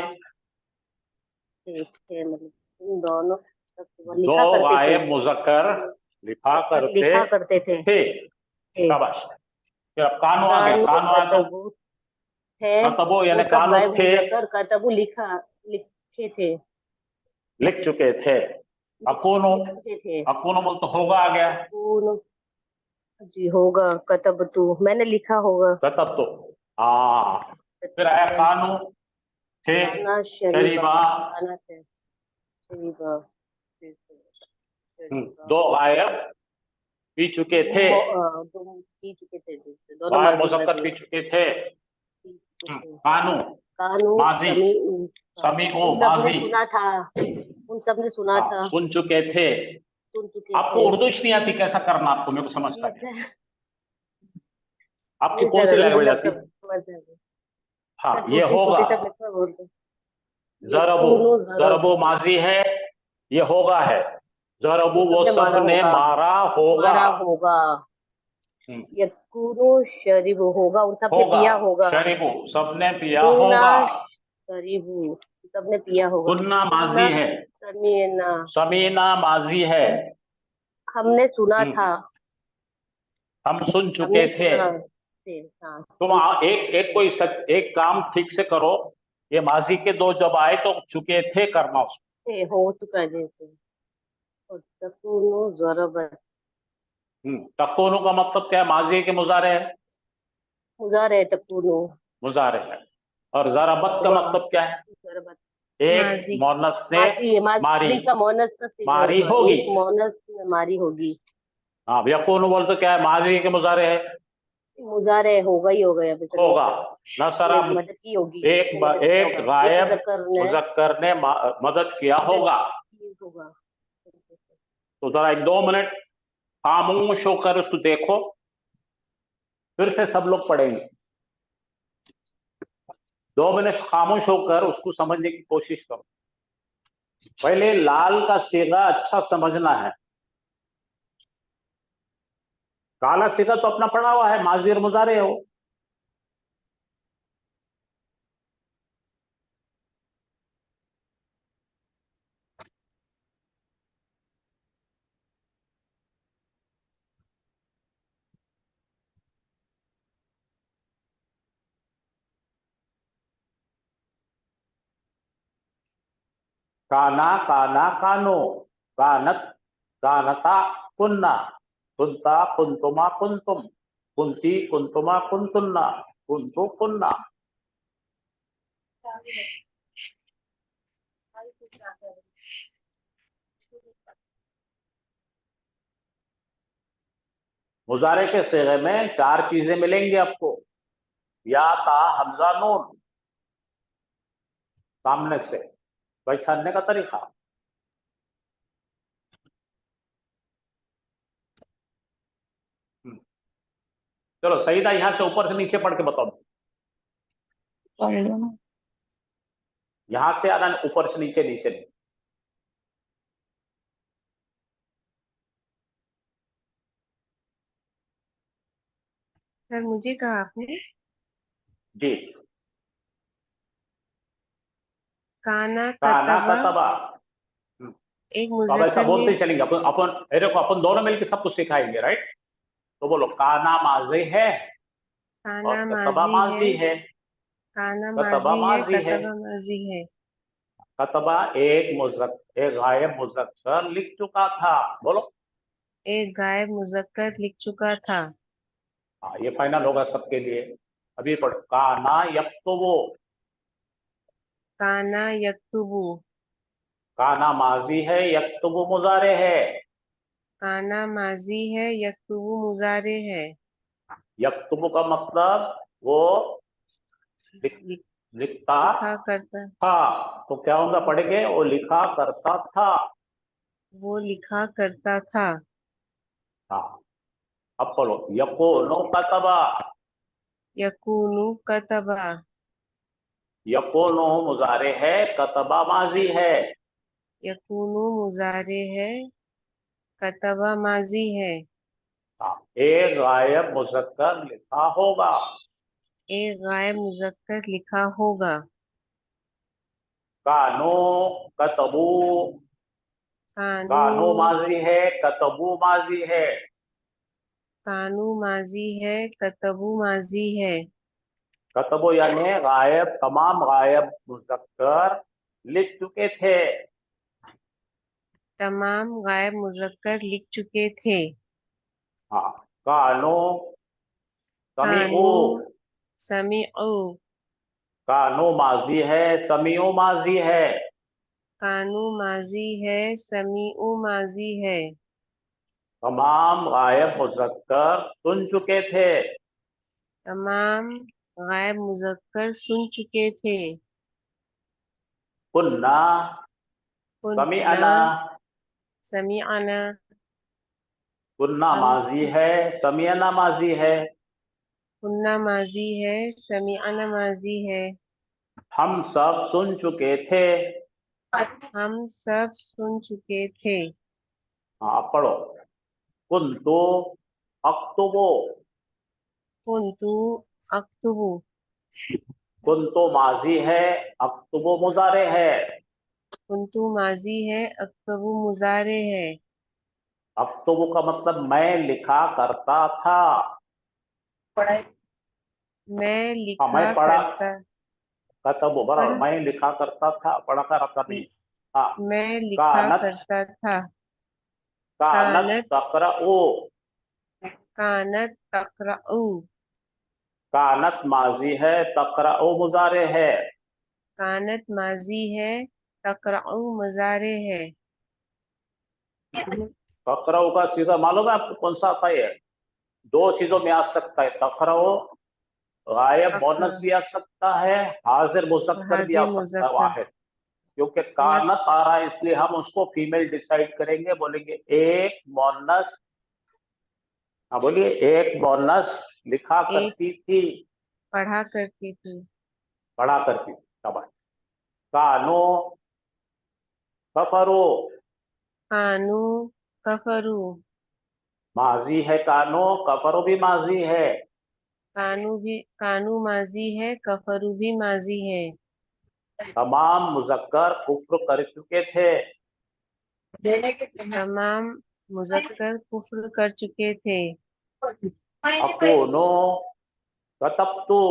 मतलब इन दोनों दो गायब मुजक्कर लिखा करते थे थे। शाबाश। फिर अब कानो आ गया, कानो आया तो कतबु थे कतबो यानी वो सब कानो गायब थे, मुजक्कर कतबु लिखे थे लिख चुके थे। अकूनो, लिखे थे अकूनो बोल तो होगा आ गया। कून जी होगा कतब तू मैंने लिखा होगा कतब तो हाँ। फिर आया कानो थे, काना शरीबा। काना थे शरीबा दो गायब पी चुके थे, तुम पी चुके थे जिससे दोनों गायब माजी मुजक्कर पी चुके थे। कानू कानू माजी, समी को उन सबने माजी। सुना था उन सबने सुना हाँ, था सुन चुके थे। सुन चुके आपको थे उर्दू नहीं आती, कैसा करना आपको, मेरे को समझता है। आपकी नहीं कौन सर सी लैंग्वेज अल्हम्दुलिल्लाह आती? सब समझ जाएंगे हाँ, सर ये होगा। सब लिखा बोलते जरबू, जरबू माजी है, ये होगा है। जरबू वो सब ने मारा होगा। मारा होगा यकूनो शरीब होगा उन सब ने पिया होगा शरीबू सबने पिया कुन्ना होगा। शरीबू सबने पिया होगा कुन्ना माजी है, समीना समीना माजी है। हमने सुना था हम सुन चुके थे। हाँ तुम एक काम ठीक से करो। ये माजी के दो जब आए तो चुके थे करना उसको। हो चुका है जैसे और तकूनो ज़रबत तकोनो का मतलब क्या है? माजी के मुजारे है, मुजारे तकूनो मुजारे है। और जराबत का मतलब क्या है? ज़रबत एक मोनस ने मारी, का मोनस का मारी होगी। एक मोनस में मारी होगी हाँ, यकून बोल तो क्या है? माजी के मुजारे है, मुजारे होगा ही होगा यहाँ पे सर होगा। नसरा मदद की होगी एक गायब मुजक्कर ने मदद किया होगा। होगा तो जरा 2 मिनट खामोश होकर उसको देखो, फिर से सब लोग पढ़ेंगे। 2 मिनट खामोश होकर उसको समझने की कोशिश करो। पहले लाल का सीगा अच्छा समझना है। काला सीगा तो अपना पड़ा हुआ है, माजी और मुजारे हो। काना काना कानो, कानत कानता कुन्ना, कुंता कुंतुमा कुंतुम, कुंती कुंतुमा कुंतुन्ना, कुंतु कुन्ना। मुजारे के सिगे में 4 चीजें मिलेंगी आपको। या ता हमजा नून, सामने से पहचानने का तरीका। चलो सही था, यहां से ऊपर से नीचे पढ़ के बताओ। पढ़ लो ना। यहां से आना, ऊपर से नीचे, नीचे नहीं। सर मुझे कहा आपने जी, काना काना कतबा, कतबा। एक तो अब ऐसा मुजक्कर बोलते ने ही चलेंगे अपन अपन अरे को अपन दोनों मिलकर सब कुछ सिखाएंगे, राइट। तो बोलो काना माजी है काना और कतबा माजी है, माजी है। काना कतबा माजी है, माजी है। कतबा माजी है। कतबा एक गायब मुजक्कर लिख चुका था। बोलो। एक गायब मुजक्कर लिख चुका था। हाँ, ये फाइनल होगा सबके लिए। अभी पढ़ो, काना यक्तुबु। काना यक्तुबु, काना माजी है, यक्तुबु मुजारे है। काना माजी है, यक्तुबु मुजारे है। यक्तुबु का मतलब वो लिख, लिखता लिखा करता, था। तो क्या होगा, पढ़ेंगे, वो लिखा करता था। वो लिखा करता था। हाँ, अब पढ़ो, यकूनु कतबा। यकूनु कतबा, यकूनु मुजारे है, कतबा माजी है। यकूनु मुजारे है, कतबा माजी है। हाँ, एक गायब मुजक्कर लिखा होगा। एक गायब मुजक्कर लिखा होगा। कानो कतबू। कानू, कानो माजी है, कतबू माजी है। कानू माजी है, कतबू माजी है। कतबू यानी गायब, तमाम गायब मुजक्कर लिख चुके थे। तमाम गायब मुजक्कर लिख चुके थे। हाँ, कानो समीउ। कानू समीउ, कानो माजी है, समीउ माजी है। कानू माजी है, समीउ माजी है। तमाम गायब मुजक्कर सुन चुके थे। तमाम गायब मुजक्कर सुन चुके थे। कुन्ना कुन्ना समीअना। समीअना, कुन्ना हम माजी है, समीअना माजी है। कुन्ना माजी है, समीअना माजी है। हम सब सुन चुके थे। हम सब सुन चुके थे। हाँ, पढ़ो, कुन्तु अक्तुबु। कुन्तु अक्तुबु, कुन्तु माजी है, अक्तुबु मुजारे है। कुन्तु माजी है, अक्तुबु मुजारे है। अक्तुबु का मतलब मैं लिखा करता था। मैं हाँ, मैं लिखा पढ़ा, करता, कतबु बराबर, मैं लिखा करता था, पढ़ा करता नहीं। हाँ, मैं लिखा कानत करता था। कानत कानत, तकरऊ। कानत तकरऊ, कानत माजी है, तकरऊ मुजारे है। कानत माजी है, तकरऊ मुजारे है। तकरऊ का सीधा मालूम है आपको कौन सा आता है? 2 चीजों में आ सकता है तकरऊ। गायब मोनस भी आ सकता है, हाजिर मुजक्कर भी आ हाजिर सकता है मुजक्कर, वाहिद। क्योंकि या कानत आ रहा है इसलिए हम उसको फीमेल डिसाइड करेंगे, बोलेंगे एक मोनस। हाँ बोलिए, एक मोनस लिखा एक करती थी। पढ़ा करती थी। पढ़ा करती थी, शाबाश। कानो कफरो। कानू कफरू, माजी है कानो, कफरो भी माजी है। कानू माजी है, कफरू भी माजी है। तमाम मुजक्कर कुफ्र कर चुके थे। तमाम मुजक्कर कुफ्र कर चुके थे। अकूनो कतब्तु।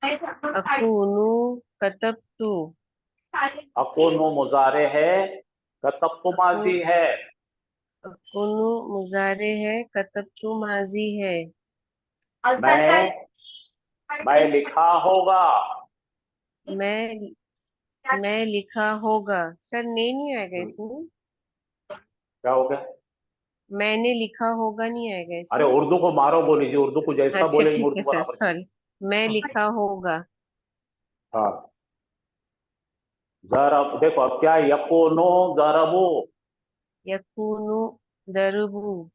अकूनू कतबतु, अकुनु मुजारे है, कतब्तु माजी है। अकुनु मुजारे है, कतब्तु माजी है। मैं लिखा होगा। मैं लिखा होगा। सर नहीं आएगा इसमें। क्या हो गया? मैंने लिखा होगा नहीं आएगा अरे इसमें। उर्दू को मारो बोलीजिए, उर्दू को जैसा अच्छा बोलेंगे ठीक है उर्दू सर, बराबर। सॉरी। मैं लिखा होगा। हाँ, जरब देखो अब क्या, यकुनु जरबू, यकूनु दरबू।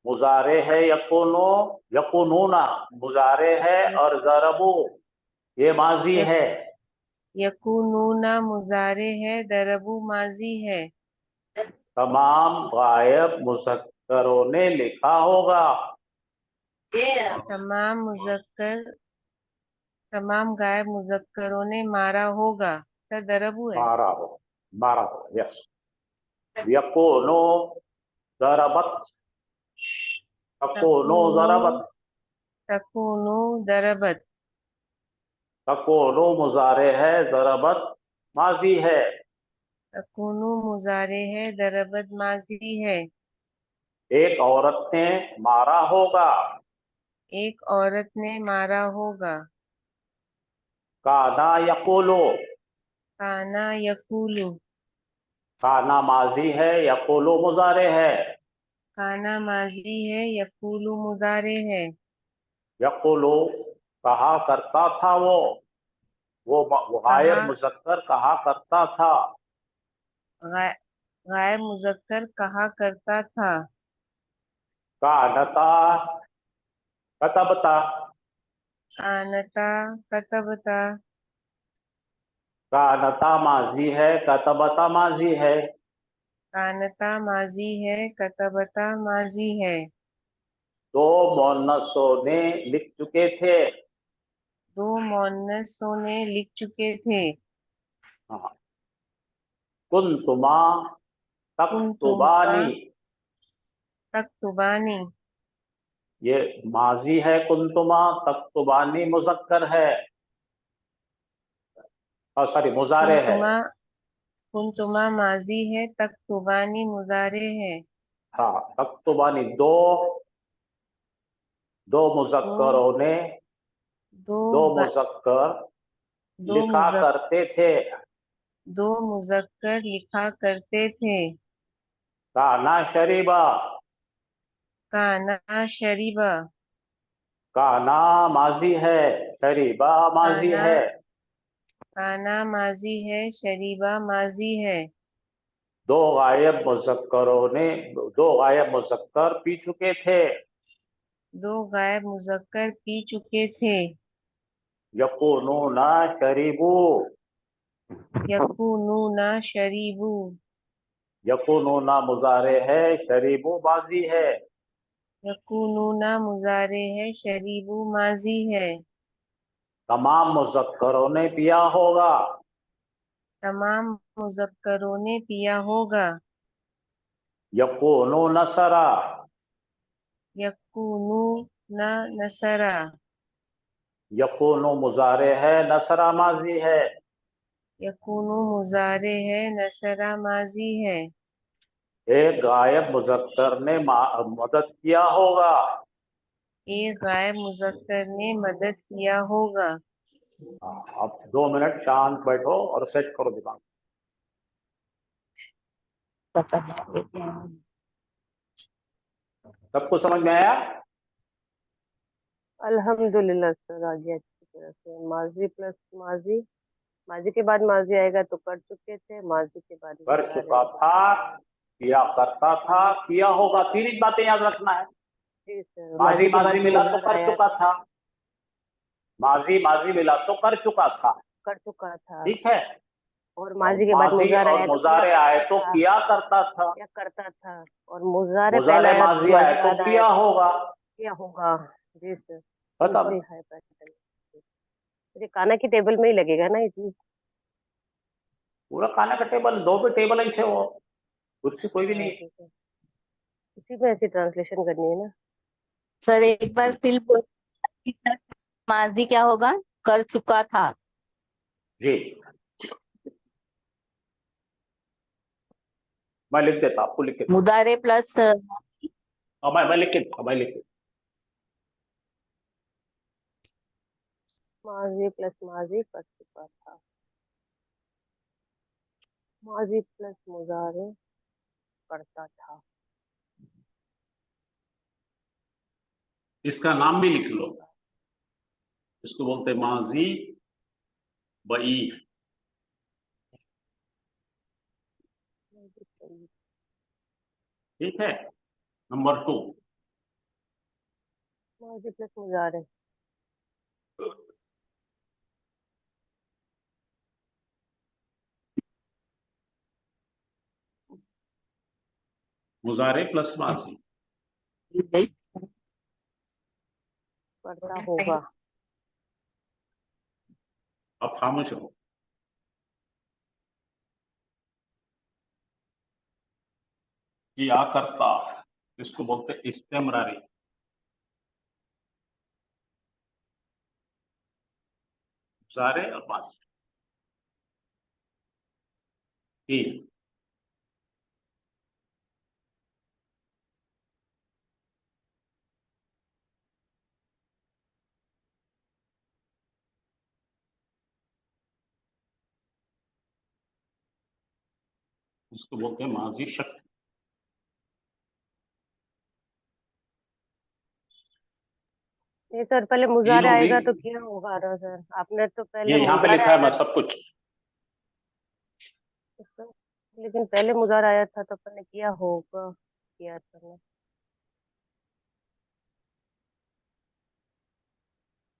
मुजारे है यकुनु, यकुनूना मुजारे है, और जरबू ये माजी यक, है। यकूनूना मुजारे है, दरबू माजी है। तमाम गायब मुज़क्करों ने लिखा होगा। तमाम गायब मुज़क्करों ने मारा होगा। सर दरबू है। मारा हो, यस। यकुनु जरबत, तकुनु जरबत, तकूनु दरबत। तकुनु मुजारे है, जरबत माजी है। तकूनु मुजारे है, दरबत माजी है। एक औरत ने मारा होगा। एक औरत ने मारा होगा। काना यकुलु, काना यकूलु। काना माजी है, यकुलु मुजारे है। काना माजी है, यकूलु मुजारे है। यकुलु कहा करता था वो गायब कहा मुज़क्कर कहा करता था। गायब मुज़क्कर कहा करता था। कानता कतबता, कानता कतबता। कानता माजी है, कतबता माजी है। कानता माजी है, कतबता माजी है। दो मोन्नसों ने लिख चुके थे। दो मोन्नसों ने लिख चुके थे। हाँ। कुन्तुमा कुन्तुमा तक्तुबानी, तक्तुबानी। ये माजी है कुन्तुमा, तक्तुबानी मुज़क्कर है, सॉरी मुजारे है। कुन्तुमा माजी है, तक्तुबानी मुजारे है। हाँ, तक्तुबानी दो मुज़क्करों ने दो मुज़क्कर दो लिखा करते थे। दो मुज़क्कर लिखा करते थे। काना शरीबा, काना शरीबा। काना माजी है, शरीबा माजी काना है। काना माजी है, शरीबा माजी है। दो गायब मुज़क्कर पी चुके थे। दो गायब मुज़क्कर पी चुके थे। यकुनूना शरीबू, यकूनूना शरीबू। यकुनूना मुजारे है, शरीबू माजी है। यकूनूना मुजारे है, शरीबू माजी है। तमाम मुज़क्करों ने पिया होगा। तमाम मुज़क्करों ने पिया होगा। यकुनू नसरा, यकूनूना नसरा। यकुनू मुजारे है, नसरा माजी है। यकूनु मुजारे है, नसरा माजी है। एक गायब मुज़क्कर ने मदद किया होगा। एक गायब मुज़क्कर ने मदद किया होगा। अब 2 मिनट शांत बैठो और सेट करो दिमाग। सबको समझ में आया? अल्हम्दुलिल्लाह सर, आ गया अच्छी तरह से। माजी प्लस माजी, माजी के बाद माजी आएगा तो कर चुके थे, माजी के बाद कर मुजारे चुका होगा। था, किया करता था, किया होगा, 3 ही बातें याद रखना है। जी सर। माजी माजी के बाद माजी मिला तो मुजारा कर आया, चुका था, माजी माजी मिला तो कर चुका था। कर चुका था। ठीक है। और माजी के बाद माजी मुजारा और आया तो मुजारे आए तो था, किया करता था। क्या करता था। और मुजारे पहले मुजारे आया माजी तो आए माजी तो बाद आया किया होगा। क्या होगा। जी सर, खत्म। सिंपली है पैटर्न। ये काना की टेबल में ही लगेगा ना ये चीज। पूरा खाना का टेबल, 2 भी टेबल ऐसे हो, कुर्सी कोई भी हाँ नहीं। ठीक है, इसी में ऐसी ट्रांसलेशन करनी है ना। सर एक बार फिर माजी क्या होगा? कर चुका था। जी। मैं लिख देता, आपको लिख के देता। मुदारे प्लस मैं लिख के देता, मैं लिख के देता। माजी प्लस माजी कर चुका था, माजी प्लस मुजारे करता था। इसका नाम भी लिख लो, इसको बोलते हैं माजी बई। ठीक है। नंबर 2, माजी प्लस मुजारे, मुजारे प्लस माजी। करता होगा। अब खामोश रहो। किया करता, इसको बोलते हैं इस्तेमरारी। मुजारे और माजी। ठीक। इसको बोलते हैं माजी शक। नहीं सर, पहले मुजारे तीनों भी, आएगा तो क्या होगा ना सर, आपने तो पहले ये यहाँ पे मुजारे लिखा है आएगा मैं सब कुछ। तो सर, लेकिन पहले मुजारा आया था तो अपन ने किया होगा, किया था।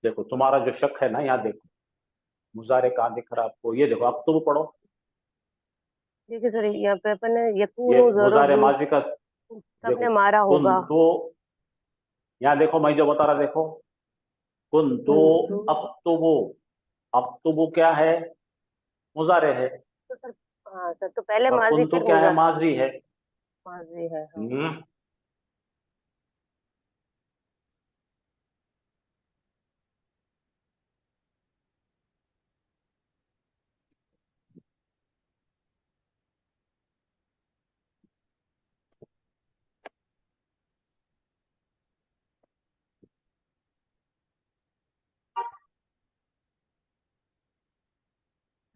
देखो तुम्हारा जो शक है ना, यहाँ देखो मुजारे कहाँ दिख रहा है आपको, ये देखो, अब तो वो पढ़ो। देखिए सर, यहाँ पे अपन ने ये यकूनु मुजारे ज़रबू माजी का सबने देखो, मारा कुन होगा। तो, यहाँ देखो मैं जो बता रहा, देखो कुन तो, कुंतु अब तो वो क्या है, मुजारे है। तो सर, हाँ सर, तो पहले और माजी कुन तो फिर क्या है, माजी है। माजी है, हाँ। हम्म।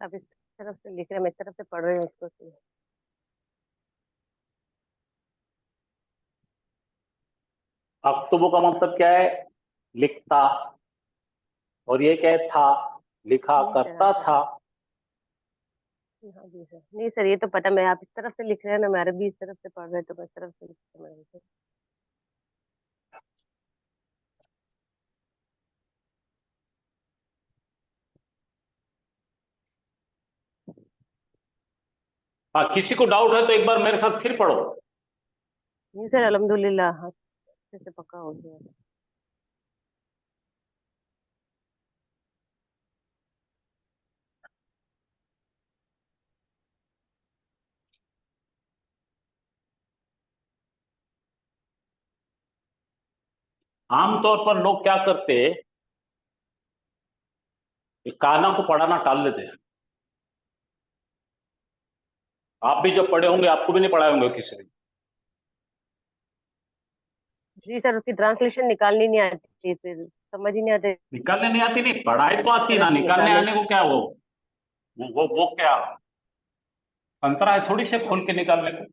आप इस तरफ से लिख रहे हैं, मैं इस तरफ से पढ़ रही हूँ इसको तो। अक्तुबो का मतलब क्या है, लिखता। और ये क्या है, था, लिखा जी सर, हाँ करता सर। था। हाँ जी सर, नहीं सर, ये तो पता, मैं आप इस तरफ से लिख रहे हैं ना, मैं अरबी इस तरफ से पढ़ रहे हैं, तो मैं इस तरफ से लिख रही हूँ। हाँ, किसी को डाउट है तो एक बार मेरे साथ फिर पढ़ो। नहीं सर, अल्हम्दुलिल्लाह, हाँ, अच्छे से पक्का हो गया। आमतौर पर लोग क्या करते हैं, कि काना को पढ़ाना टाल देते हैं। आप भी जब पढ़े होंगे, आपको भी नहीं पढ़ाए होंगे किसी ने। जी सर, उसकी ट्रांसलेशन निकालनी नहीं आती, फिर समझ ही नहीं आते निकालने नहीं आती, नहीं पढ़ाई तो किस आती तरह ना, से निकालने निकाले। आने को क्या, वो क्या संतरा है थोड़ी से खोल के निकालने को।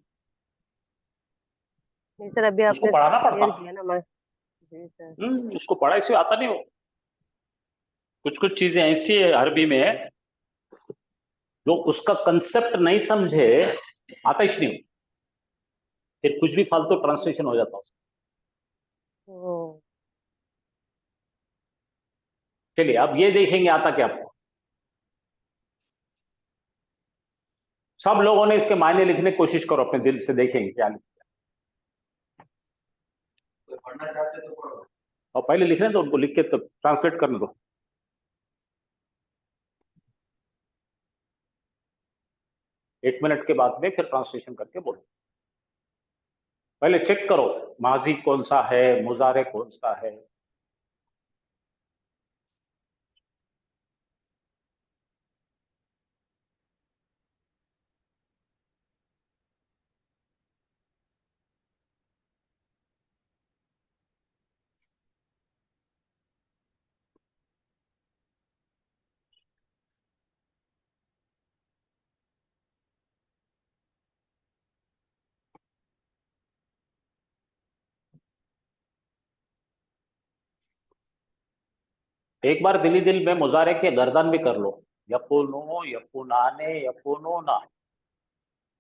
नहीं सर, अभी उसको आपने पढ़ाना पड़ता। क्लियर किया ना, मैं। जी सर। उसको पढ़ाई से आता नहीं हो। कुछ कुछ चीजें ऐसी है अरबी में, जो उसका कंसेप्ट नहीं समझे, आता ही नहीं, फिर कुछ भी फालतू ट्रांसलेशन हो जाता है। ओ, चलिए अब ये देखेंगे आता क्या आपको। सब लोगों ने इसके मायने लिखने की कोशिश करो, अपने दिल से देखेंगे क्या लिखा है। पढ़ना चाहते तो पढ़ो, और पहले लिखने तो उनको लिख के तो ट्रांसलेट करने दो। एक मिनट के बाद में फिर ट्रांसलेशन करके बोलो। पहले चेक करो माजी कौन सा है, मुजारे कौन सा है। एक बार दिली दिल में मुजारे के गर्दन भी कर लो। यकुनो यकुनाने यकुनोना,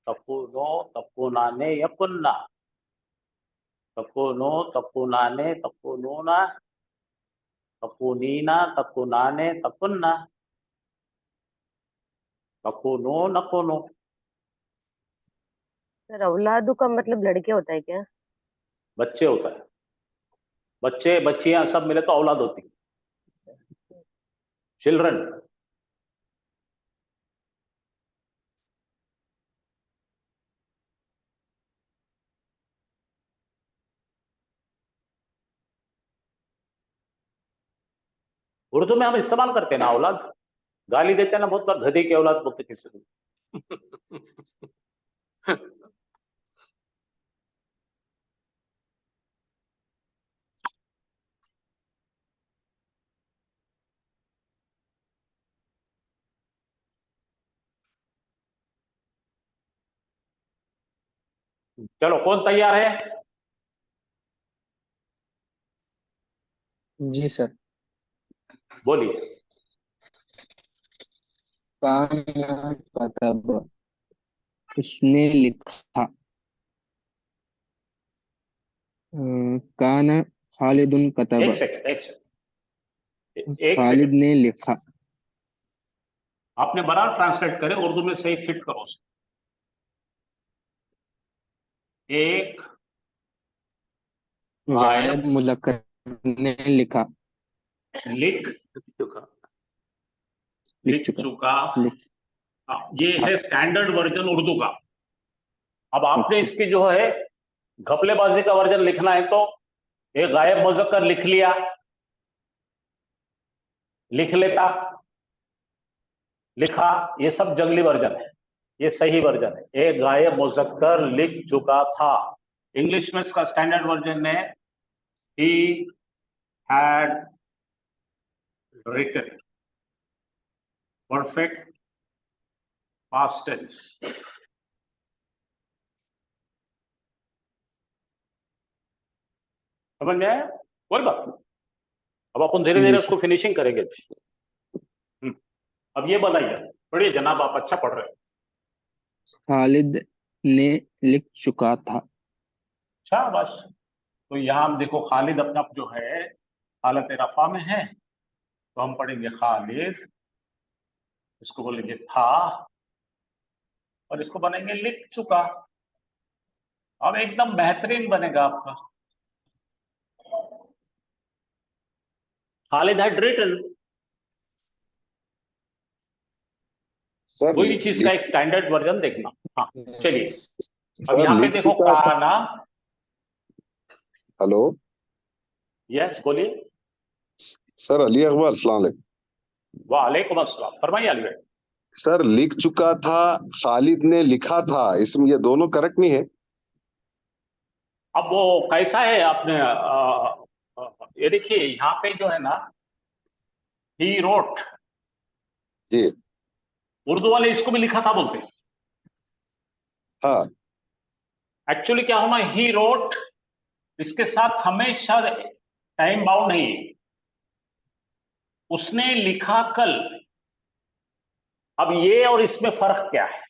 तकुनो तकुनाने यकुन्ना, तकुनो तकुनाने तकुनोना, तकुनीना तकुनाने तकुन्ना, तकुनो नकुनो। सर औलादू का मतलब लड़के होता है क्या? बच्चे होता है, बच्चे बच्चियां सब मिले तो औलाद होती है, चिल्ड्रन। उर्दू में हम इस्तेमाल करते हैं ना औलाद, गाली देते हैं ना बहुत बार, गधे की औलाद बोलते किसी को। चलो कौन तैयार है? जी सर। बोलिए। काना कतब, उसने लिखा। काना खालिदुन कतब, एक सेकंड, एक सेकंड, एक खालिद सेकंड। ने लिखा। आपने बड़ा ट्रांसलेट करे, उर्दू में सही फिट करो उसे। एक गायब मुज़क्कर ने लिखा। लिख चुका। लिख चुका। लिख हाँ, ये है स्टैंडर्ड वर्जन उर्दू का। अब आपने इसकी जो है घपलेबाजी का वर्जन लिखना है तो एक गायब मुज़क्कर लिख लिया, लिख लेता, लिखा, ये सब जंगली वर्जन है। ये सही वर्जन है, एक गायब मुज़क्कर लिख चुका था। इंग्लिश में इसका स्टैंडर्ड वर्जन है he had written, perfect past tense। समझ में आया? कोई बात नहीं, अब अपन धीरे धीरे जी उसको फिनिशिंग करेंगे। अब ये बताइए, पढ़िए जनाब, आप अच्छा पढ़ रहे हो। खालिद ने लिख चुका था। शाबाश। तो यहाँ हम देखो, खालिद अपना जो है हालत रफा में है, तो हम पढ़ेंगे खालिद, इसको बोलेंगे था, और इसको बनेंगे लिख चुका। अब एकदम बेहतरीन बनेगा आपका। Khalid had written. सर कोई भी चीज का एक लिख स्टैंडर्ड वर्जन देखना। हाँ चलिए, अब सर यहाँ पे लिख देखो चुका था। काना। हेलो यस बोलिए। सर, अली अकबर, अस्सलाम वालेकुम। वालेकुम अस्सलाम, फरमाइए अली भाई। सर लिख चुका था, खालिद ने लिखा था, इसमें ये दोनों करेक्ट नहीं है? अब वो कैसा है आपने ये देखिए यहाँ पे जो है ना, ही रोट, जी उर्दू वाले इसको भी लिखा था बोलते हैं। हाँ। एक्चुअली क्या होना, ही रोट इसके साथ हमेशा टाइम बाउंड नहीं है। उसने लिखा कल। अब ये और इसमें फर्क क्या है?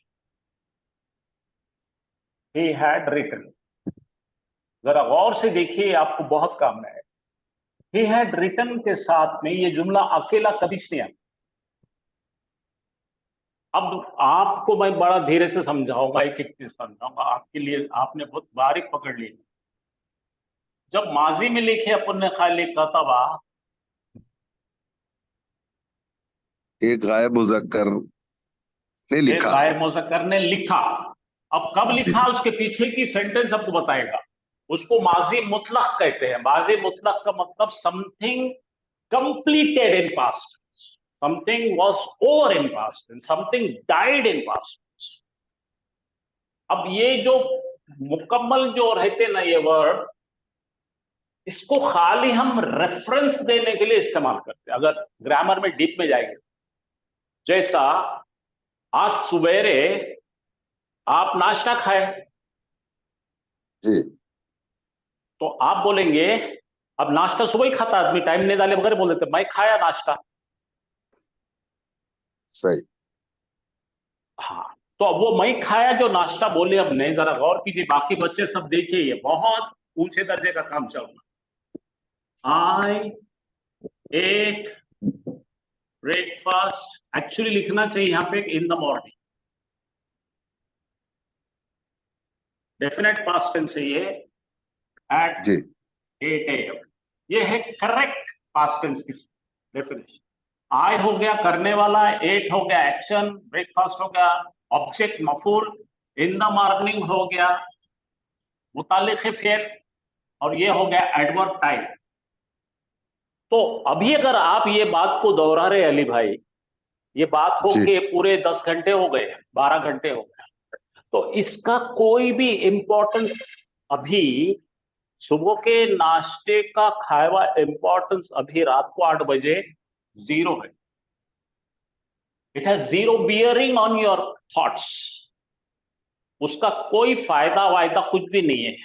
ही हैड रिटन, जरा गौर से देखिए, आपको बहुत काम में है। ही हैड रिटन के साथ में ये जुमला अकेला कभी नहीं आता। अब आपको मैं बड़ा धीरे से समझाऊंगा, एक एक चीज समझाऊंगा आपके लिए, आपने बहुत बारीक पकड़ ली। जब माजी में लिखे अपन ने खाली कतबा, एक गायब मुज़क्कर ने एक लिखा। गायब मुज़क्कर ने लिखा। अब कब लिखा, उसके पीछे की सेंटेंस आपको बताएगा। उसको माजी मुतलक कहते हैं। माजी मुतलक का मतलब something completed in past, something was over in past, something died in past. अब ये जो मुकम्मल जो रहते ना ये वर्ड, इसको खाली हम रेफरेंस देने के लिए इस्तेमाल करते हैं। अगर ग्रामर में डीप में जाएंगे, जैसा आज सुबेरे आप नाश्ता खाए, जी तो आप बोलेंगे अब नाश्ता सुबह ही खाता आदमी, टाइम नहीं डाले बगैर बोल देते मैं खाया नाश्ता। सही। हाँ, तो अब वो मैं खाया जो नाश्ता बोले, अब नहीं, जरा गौर कीजिए, बाकी बच्चे सब देखिए, ये बहुत ऊंचे दर्जे का काम चल रहा। आई एट ब्रेकफास्ट, एक्चुअली लिखना चाहिए यहाँ पे in the morning, definite past tense है ये, एट जी 8 AM। ये है करेक्ट पास्ट टेंस की डेफिनेशन। आई हो गया करने वाला, 8 हो गया एक्शन, ब्रेकफास्ट हो गया ऑब्जेक्ट मफूल, इन द मॉर्निंग हो गया मुतालिक फेर, और ये हो गया एडवर्ब टाइम। तो अभी अगर आप ये बात को दोहरा रहे अली भाई, ये बात हो जी के पूरे 10 घंटे हो गए, 12 घंटे हो गए, तो इसका कोई भी इंपॉर्टेंस अभी सुबह के नाश्ते का खाया हुआ इंपॉर्टेंस अभी रात को 8 बजे जीरो है। It has zero bearing on your thoughts, उसका कोई फायदा वायदा कुछ भी नहीं है,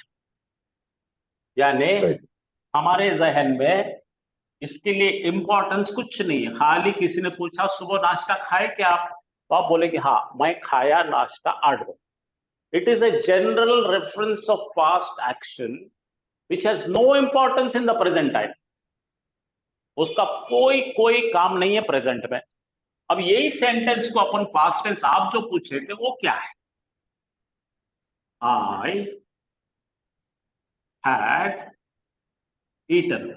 यानी सही। हमारे जहन में इसके लिए इंपॉर्टेंस कुछ नहीं है। खाली किसी ने पूछा सुबह नाश्ता खाए क्या आप, तो आप बोले कि हाँ मैं खाया नाश्ता 8 बजे। It is a general reference of past action which has no importance in the present time, उसका कोई काम नहीं है प्रेजेंट में। अब यही सेंटेंस को अपन पास्ट टेंस आप जो पूछे थे वो क्या है, आई हैड ईटन,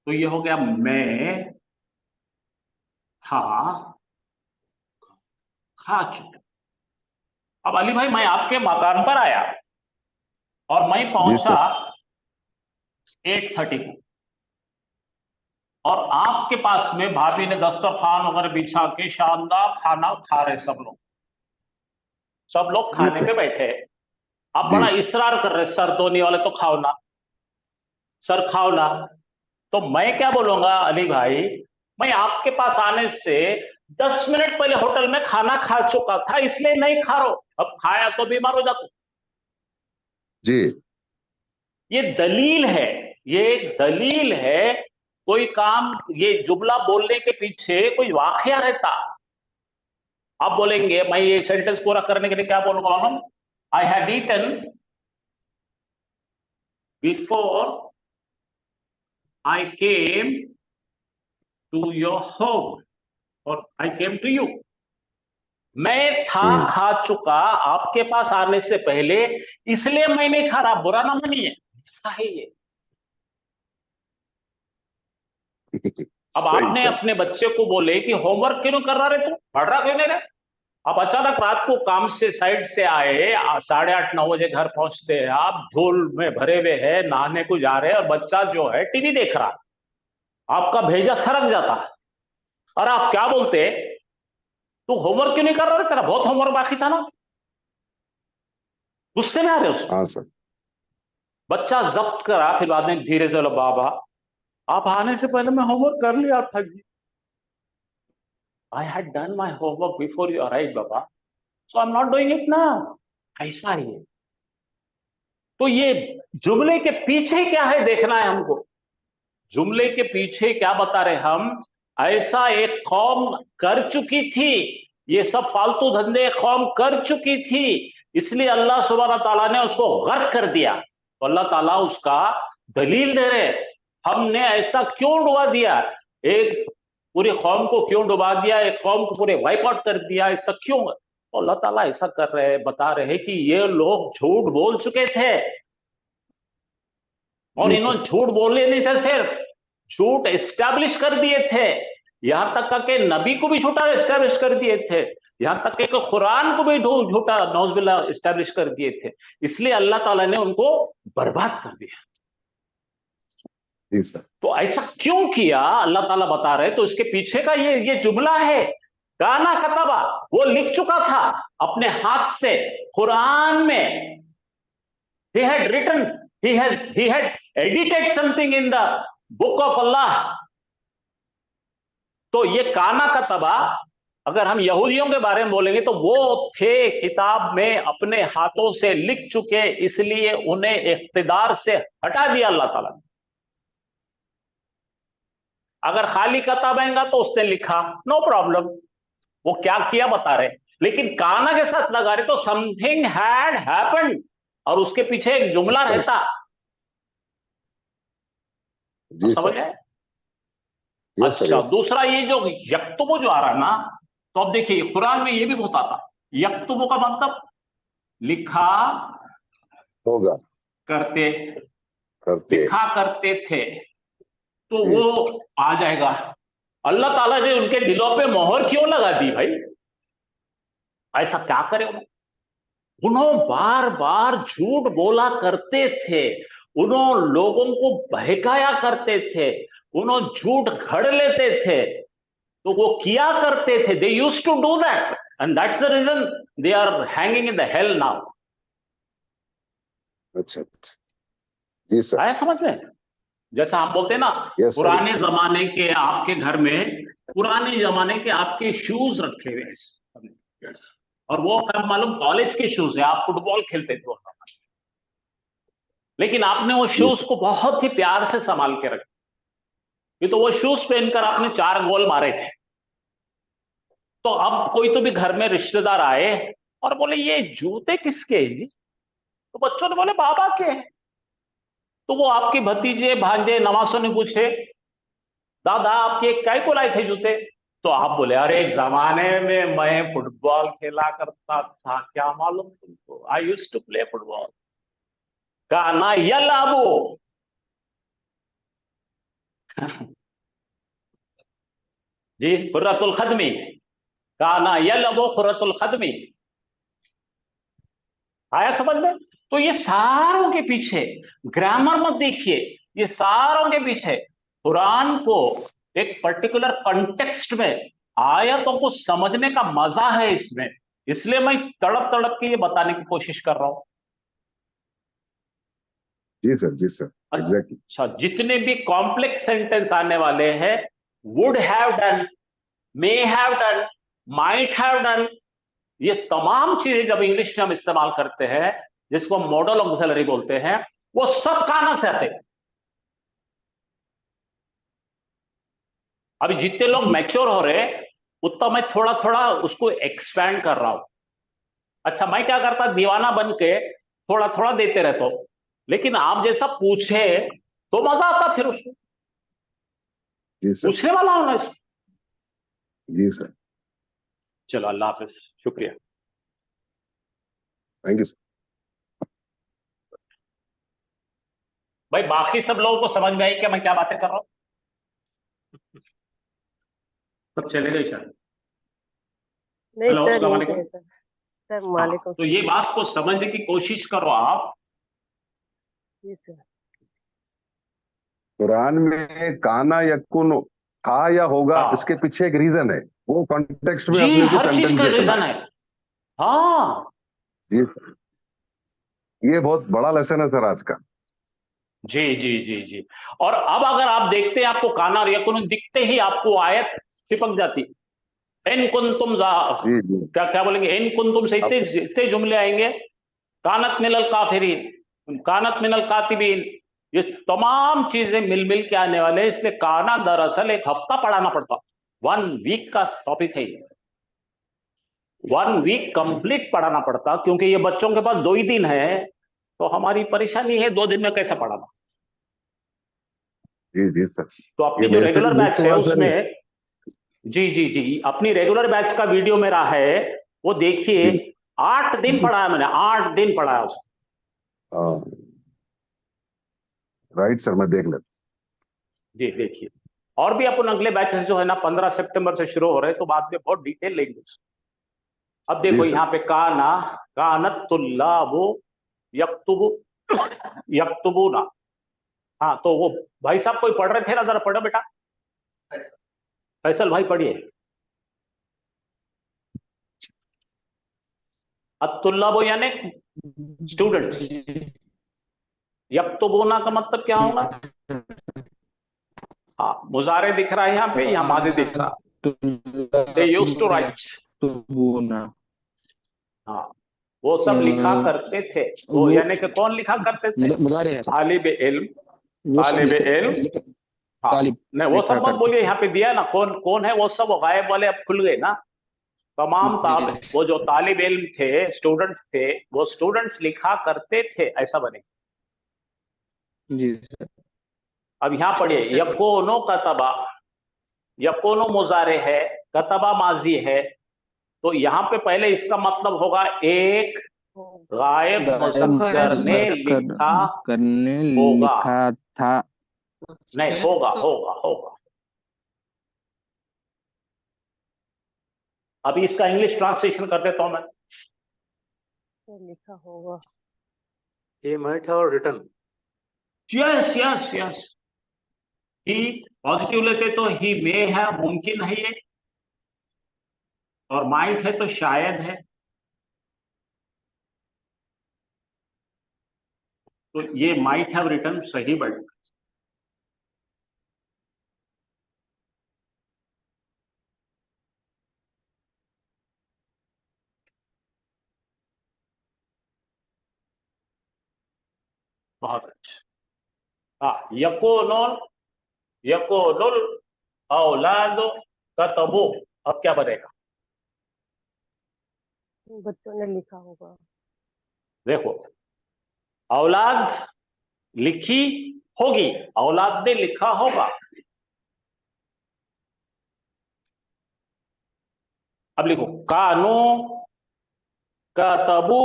तो ये हो गया मैं खा चुका। अब अली भाई मैं आपके मकान पर आया और मैं जी पहुंचा सर। 8:30 को, और आपके पास में भाभी ने दस्तरखान वगैरह बिछा के शानदार खाना खा रहे सब लोग जी खाने पे सर। बैठे। आप जी बड़ा इसरार कर रहे सर धोनी वाले, तो खाओ ना सर, खाओ ना। तो मैं क्या बोलूंगा अली भाई, मैं आपके पास आने से 10 मिनट पहले होटल में खाना खा चुका था, इसलिए नहीं खा रहा हूं, अब खाया तो बीमार हो जाता। जी ये दलील है, ये एक दलील है। कोई काम, ये जुमला बोलने के पीछे कोई वाकया रहता। आप बोलेंगे, मैं ये सेंटेंस पूरा करने के लिए क्या बोलूंगा मालूम, I had eaten before I came to your home और आई केम टू यू। मैं था खा चुका आपके पास आने से पहले, इसलिए मैं नहीं खा रहा, बुरा ना मानिए, ऐसा है ये। अब सही आपने सर। अपने बच्चे को बोले कि होमवर्क क्यों कर रहा रे तू, पढ़ रहा क्यों नहीं रे। अब अचानक रात को काम से साइड से आए, 8:30-9 बजे घर पहुंचते हैं, आप धूल में भरे हुए हैं, नहाने को जा रहे हैं, और बच्चा जो है टीवी देख रहा, आपका भेजा सरक जाता, और आप क्या बोलते, तू होमवर्क क्यों नहीं कर रहा रे, तेरा बहुत होमवर्क बाकी था ना। गुस्से में आ रहे उसको। हाँ सर। बच्चा जब्त करा, फिर बाद में धीरे से बोला, बाबा आप आने से पहले मैं होमवर्क कर लिया था जी, I had done my homework before you arrive बाबा, so I am not doing it now. ऐसा ही है। तो ये जुमले के पीछे क्या है देखना है हमको, जुमले के पीछे क्या बता रहे हम, ऐसा एक कौम कर चुकी थी, ये सब फालतू धंधे कौम कर चुकी थी, इसलिए अल्लाह सुब्हान ताला ने उसको गर्क कर दिया। तो अल्लाह ताला उसका दलील दे रहे, हमने ऐसा क्यों डुबा दिया, एक पूरी कौम को क्यों डुबा दिया, एक कौम को पूरे वाइप आउट कर दिया, ऐसा क्यों। तो अल्लाह ताला ऐसा कर रहे हैं, बता रहे हैं कि ये लोग झूठ बोल चुके थे, और जी इन्होंने सर। झूठ बोले नहीं थे, सिर्फ झूठ एस्टैब्लिश कर दिए थे, यहां तक कि नबी को भी झूठा एस्टैब्लिश कर दिए थे, यहां तक कि कुरान को भी झूठा नौजुबिल्ला एस्टैब्लिश कर दिए थे, इसलिए अल्लाह ताला ने उनको बर्बाद कर दिया। जी सर। तो ऐसा क्यों किया अल्लाह ताला बता रहे, तो इसके पीछे का ये जुमला है, गाना कतबा, वो लिख चुका था अपने हाथ से कुरान में, he had written, he had edited something in the book of Allah। तो ये काना कतबा, अगर हम यहूदियों के बारे में बोलेंगे तो वो थे किताब में अपने हाथों से लिख चुके, इसलिए उन्हें इख्तिदार से हटा दिया अल्लाह ताला ने। अगर खाली कतब आएगा तो उसने लिखा, नो प्रॉब्लम, वो क्या किया बता रहे। लेकिन काना के साथ लगा रहे तो समथिंग हैड हैपेंड, और उसके पीछे एक जुमला रहता। जी समझ सर। गए? यस सर, अच्छा, यस। दूसरा ये जो यक्तुबु जो आ रहा है ना, तो अब देखिए कुरान में ये भी बहुत आता। यक्तुबु का मतलब लिखा होगा, करते, करते। लिखा करते थे, तो जी। वो आ जाएगा। अल्लाह ताला ने उनके दिलों पे मोहर क्यों लगा दी भाई? ऐसा क्या करे उन्होंने बार बार झूठ बोला करते थे, उन्होंने लोगों को बहकाया करते थे, उन्होंने झूठ घड़ लेते थे, तो वो किया करते थे। They used to do that and that's the reason they are hanging in the hell now. अच्छा अच्छा। जी सर। आया समझ में? जैसा आप बोलते हैं ना, यस सर। पुराने जमाने के आपके घर में पुराने जमाने के आपके शूज रखे हुए हैं, और वो कब मालूम कॉलेज के शूज है, आप फुटबॉल खेलते थे उस समय, लेकिन आपने वो जी शूज सर। को बहुत ही प्यार से संभाल के रखा। ये तो वो शूज पहनकर आपने 4 गोल मारे थे। तो अब कोई तो भी घर में रिश्तेदार आए और बोले ये जूते किसके हैं जी? तो बच्चों ने बोले बाबा के हैं। तो वो आपके भतीजे भांजे नवासों ने पूछे दादा आपके काय को लाए थे जूते? तो आप बोले अरे एक जमाने में मैं फुटबॉल खेला करता था, क्या मालूम तुमको, I used to play football. काना यलाबू। जी, खुर्रतुल खदमी, काना यलाबू खुर्रतुल खदमी। आया समझ में? तो ये सारों के पीछे ग्रामर मत देखिए, ये सारों के पीछे कुरान को एक पर्टिकुलर कॉन्टेक्स्ट में आयतों को समझने का मजा है इसमें। इसलिए मैं तड़प तड़प के ये बताने की कोशिश कर रहा हूं। जी सर, जी सर, एग्जैक्टली। अच्छा, जितने भी कॉम्प्लेक्स सेंटेंस आने वाले हैं, would have done, may have done, might have done, ये तमाम चीजें जब इंग्लिश में हम इस्तेमाल करते हैं, जिसको हम मॉडल ऑक्सिलरी बोलते हैं, वो सब काना से आते हैं। अभी जितने लोग मैच्योर हो रहे हैं, उतना मैं थोड़ा थोड़ा उसको एक्सपैंड कर रहा हूं। अच्छा, मैं क्या करता, दीवाना बन के थोड़ा थोड़ा देते रहता हूं, लेकिन आप जैसा पूछे तो मजा आता फिर उसको जी सर। पूछने वाला होना इसको। जी सर। चलो, अल्लाह हाफिज, शुक्रिया। Thank you sir. भाई बाकी सब लोगों को समझ में आई क्या मैं क्या बातें कर रहा हूं? सब चले गए शायद। नहीं हेलो, सर, अस्सलाम यहीं वालेकुम। पे है सर। सर हाँ, मालेकुम तो ये सलाम। बात को समझने की कोशिश करो आप। जी सर। कुरान में काना यकुन था या होगा, हाँ इसके पीछे एक रीजन है, वो कॉन्टेक्स्ट में जी, अपने को हर चीज सेंटेंस का देखना रीजन है। है। हाँ जी सर। ये बहुत बड़ा लेसन है सर आज का। जी जी जी जी। और अब अगर आप देखते हैं, आपको काना और यकुन दिखते ही आपको आयत चिपक जाती। इन कुंतुम जी जी। क्या क्या बोलेंगे, इन कुंतुम से आप इतने इतने जुमले आएंगे। कानत मिनल काफिरीन, कानत मिनल कातिबीन, ये तमाम चीजें मिल मिल के आने वाले हैं। इसलिए काना दरअसल एक हफ्ता पढ़ाना पड़ता, 1 वीक का टॉपिक है, 1 वीक कंप्लीट पढ़ाना पड़ता, क्योंकि ये बच्चों के पास 2 ही दिन है। तो हमारी परेशानी है 2 दिन में कैसे पढ़ाना। जी जी सर। तो ये अपनी जो मेरे से रेगुलर भी बैच मिस है हुआ सर। उसमें, जी जी जी, अपनी रेगुलर बैच का वीडियो मेरा है, वो देखिए। जी 8 दिन जी। पढ़ाया मैंने, 8 दिन पढ़ाया उसको। हाँ, राइट सर, मैं देख लेता जी देखिए। और भी अपन अगले बैचेस जो है ना 15 सितंबर से शुरू हो रहे हैं, तो बाद में बहुत डिटेल लेंगे। अब हूँ। जी देखो सर। यहाँ पे काना, कानत तुल्लाबु यक्तुबु, यक्तुबुना। हाँ, तो वो भाई साहब कोई पढ़ रहे थे ना, जरा पढ़ो बेटा। फैसल भाई पढ़िए। अत्तुल्लाबु यानी स्टूडेंट्स, यक्तुबुना का मतलब क्या होगा? हाँ, मुजारे दिख रहा है यहाँ पे, यहाँ मादी दिख रहा। They used to write. हाँ, वो सब लिखा करते थे। वो यानी कि कौन लिखा करते थे? मुजारे है तालिब इल्म, वो सब तालिब इल्म हाँ तालिब नहीं वो लिखा सब मत करते बोलिए, थे। यहाँ पे दिया ना कौन कौन है वो सब, वो गायब वाले अब खुल गए ना। तमाम वो जो तालिब इल्म थे, स्टूडेंट्स थे, वो स्टूडेंट्स लिखा करते थे, ऐसा बने। जी सर। अब यहाँ पढ़िए, यकोनो कतबा, यकोनो मुजारे है, कतबा माजी है, तो यहाँ पे पहले इसका मतलब होगा एक गायब गायब मुज़क्कर ने मुज़क्कर लिखा करने होगा, लिखा था। नहीं होगा होगा होगा। अभी इसका इंग्लिश ट्रांसलेशन कर देता हूं मैं। तो लिखा होगा। He might have written. Yes yes yes, he positive लेते तो ही मे है, मुमकिन है ये, और माइट है तो शायद है। तो ये माइट हैव रिटन सही बन। बहुत अच्छा। हाँ, यकोनुल, यकोनुल औलाद कतबो, अब क्या बनेगा? बच्चों ने लिखा होगा। देखो, औलाद लिखी होगी, औलाद ने लिखा होगा। अब लिखो, कानू कतबू,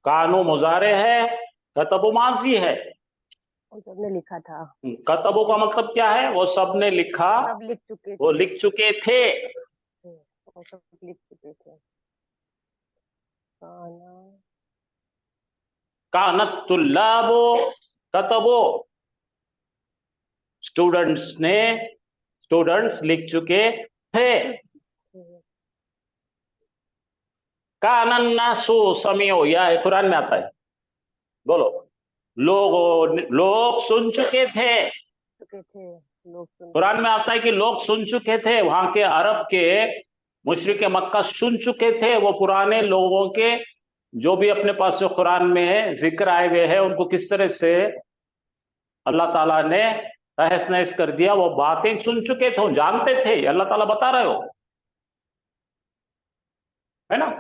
कानू मुजारे है, कतबू माजी है। और सबने लिखा था। कतबू का मतलब क्या है? वो सबने लिखा, सब लिख चुके वो थे। लिख चुके थे। और सब लिख चुके थे। काना कानत तुल्लाबो कतबो, स्टूडेंट्स ने, स्टूडेंट्स लिख चुके थे। कानन नासु समियो, यह कुरान में आता है, बोलो। लोग सुन चुके थे, लोग सुन कुरान में आता है कि लोग सुन चुके थे, वहां के अरब के मुशरिक मक्का सुन चुके थे, वो पुराने लोगों के जो भी अपने पास जो कुरान में जिक्र आए हुए हैं, उनको किस तरह से अल्लाह ताला ने तहस नहस कर दिया, वो बातें सुन चुके थे, जानते थे, अल्लाह ताला बता रहे हो, है ना।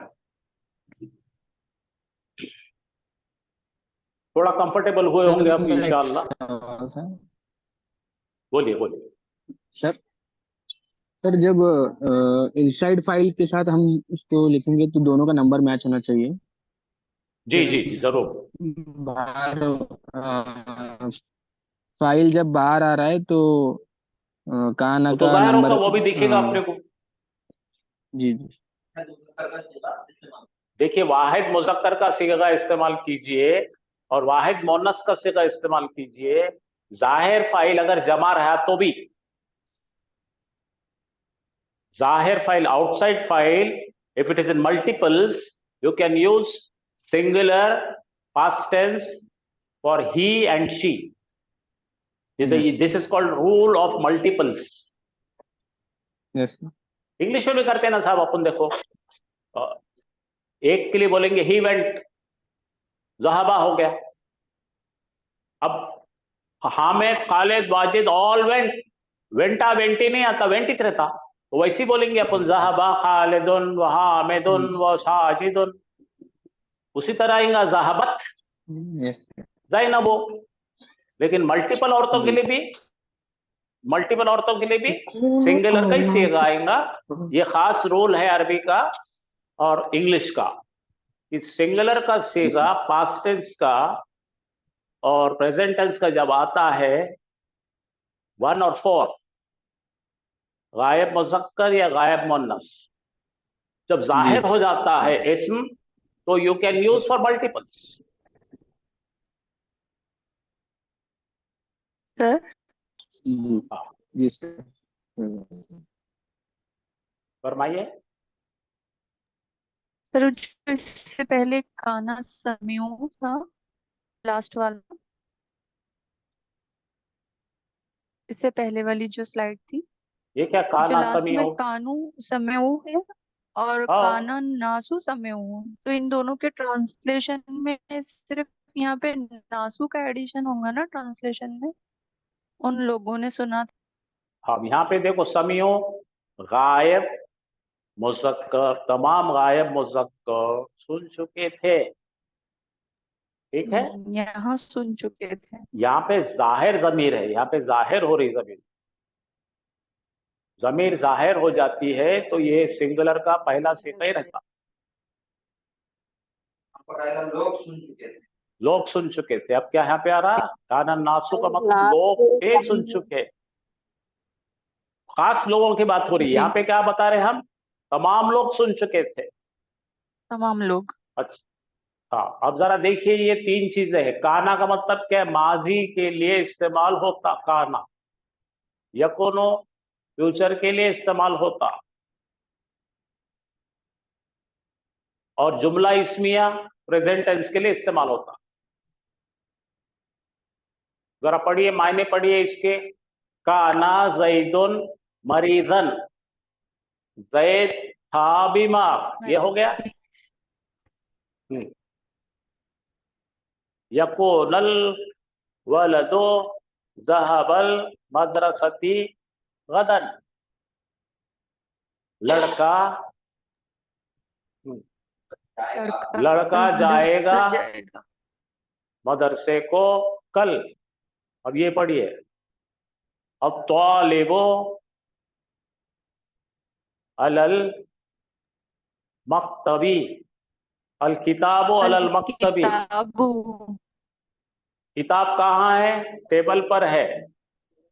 थोड़ा कंफर्टेबल हुए होंगे अब मेरा एक इंशाअल्लाह। सवाल था। बोलिए बोलिए। सर सर जब इनसाइड फाइल के साथ हम उसको लिखेंगे तो दोनों का नंबर मैच होना चाहिए। जी जी जी जरूर। बाहर फाइल जब बाहर आ रहा है तो काना वो तो का जाहिर नंबर होगा, वो भी दिखेगा अपने को। जी जी देखिए, वाहिद मुज़क्कर का सिगा इस्तेमाल कीजिए और वाहिद मोनस का सिगा इस्तेमाल कीजिए। जाहिर फाइल अगर जमा रहा तो भी, जाहिर file, outside file, if it is in multiples you can use singular past tense for he and she. Yes. This is called rule of multiples. Yes English में भी करते हैं ना साहब अपन, देखो एक के लिए बोलेंगे ही वेंट, जहाबा हो गया। अब Hamid Khalid Wajid all went, Vanta vanity नहीं आता, वेंटित रहता, तो वैसे ही बोलेंगे अपन, जहाबा खालिदुन व हामिदुन व साजिदुन, उसी तरह आएगा जहाबत यस ज़ैनबो। लेकिन मल्टीपल औरतों के लिए भी, मल्टीपल औरतों के लिए भी सिंगुलर का ही सीगा आएगा। ये खास रूल है अरबी का और इंग्लिश का, कि सिंगुलर का सीगा पास्ट टेंस का और प्रेजेंट टेंस का जब आता है 1 और 4, गायब मुज़क्कर या गायब मुन्नस, जब जाहिर हो जाता है इस्म, तो you can use for multiples. Sir जी सर फरमाइए। सर जो इससे पहले काना समियों था, लास्ट वाला, इससे पहले वाली जो स्लाइड थी, ये क्या जो काना लास्ट में समियो? कानू समयऊ है और हाँ। काना नासू समयऊ, तो इन दोनों के ट्रांसलेशन में सिर्फ यहाँ पे नासू का एडिशन होगा ना ट्रांसलेशन में? उन लोगों ने सुना अब यहाँ पे देखो समियों गायब मुज़क्कर, तमाम गायब मुज़क्कर सुन चुके थे, ठीक है। यहाँ सुन चुके थे। यहाँ पे जाहिर जमीर है, यहाँ पे जाहिर हो रही जमीर, जमीर जाहिर हो जाती है तो ये सिंगुलर का पहला सिगा ही रहता। लोग सुन चुके थे। लोग सुन चुके थे, अब क्या यहाँ पे आ रहा, काना नासु का मतलब लास्ट लोग थे में सुन चुके, खास लोगों की बात हो रही है। जी। यहाँ पे क्या बता रहे हम, तमाम लोग सुन चुके थे। तमाम लोग। अच्छा, हाँ अब जरा देखिए ये तीन चीजें हैं। काना का मतलब क्या है, माजी के लिए इस्तेमाल होता काना, यकुनो फ्यूचर के लिए इस्तेमाल होता, और जुमला इस्मिया प्रेजेंट टेंस के लिए इस्तेमाल होता। जरा पढ़िए, मायने पढ़िए इसके। काना जैदुन मरीजन, जैद था बीमार, ये हो गया। यकुनल वलदो ज़हबल मदरसती गदन, लड़का लड़का जाएगा जाएगा। मदरसे को कल। अब ये पढ़िए, अब तालिबो अलल मक्तबी, अल किताबो अलल मक्तबी, किताबु। किताब कहाँ है, टेबल पर है।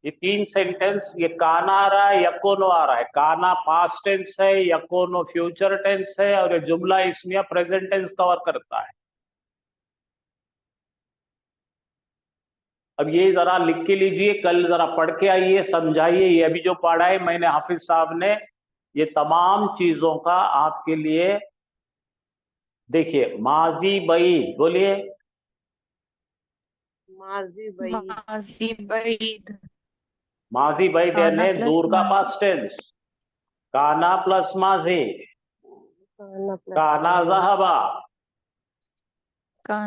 ये तीन सेंटेंस, ये काना आ रहा है, यकोनो आ रहा है। काना पास्ट टेंस है, यकोनो फ्यूचर टेंस है, और ये जुमला इसमें प्रेजेंट टेंस कवर करता है। अब ये जरा लिख के लीजिए, कल जरा पढ़ के आइए, समझाइए। ये अभी जो पढ़ा है मैंने हाफिज साहब ने, ये तमाम चीजों का आपके लिए देखिए। माजी बई, बोलिए। माजी बई, माजी बैद। माजी बई काना यानी प्लस दूर का माजी। पास्ट टेंस, काना प्लस माजी, काना प्लस काना माजी, जहबा,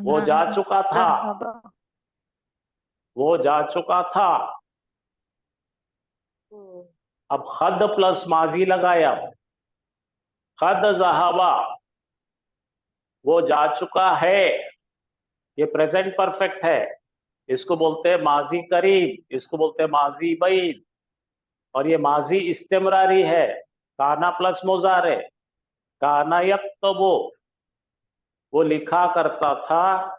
वो काना जा चुका था, ज़हबा। वो जा चुका था। अब खद प्लस माजी लगाया, खद जहबा, वो जा चुका है, ये प्रेजेंट परफेक्ट है। इसको बोलते हैं माजी करीब, इसको बोलते हैं माजी बैद, और ये माजी इस्तिमरारी है। काना प्लस मुजारे, काना यक्तबो, वो लिखा करता था।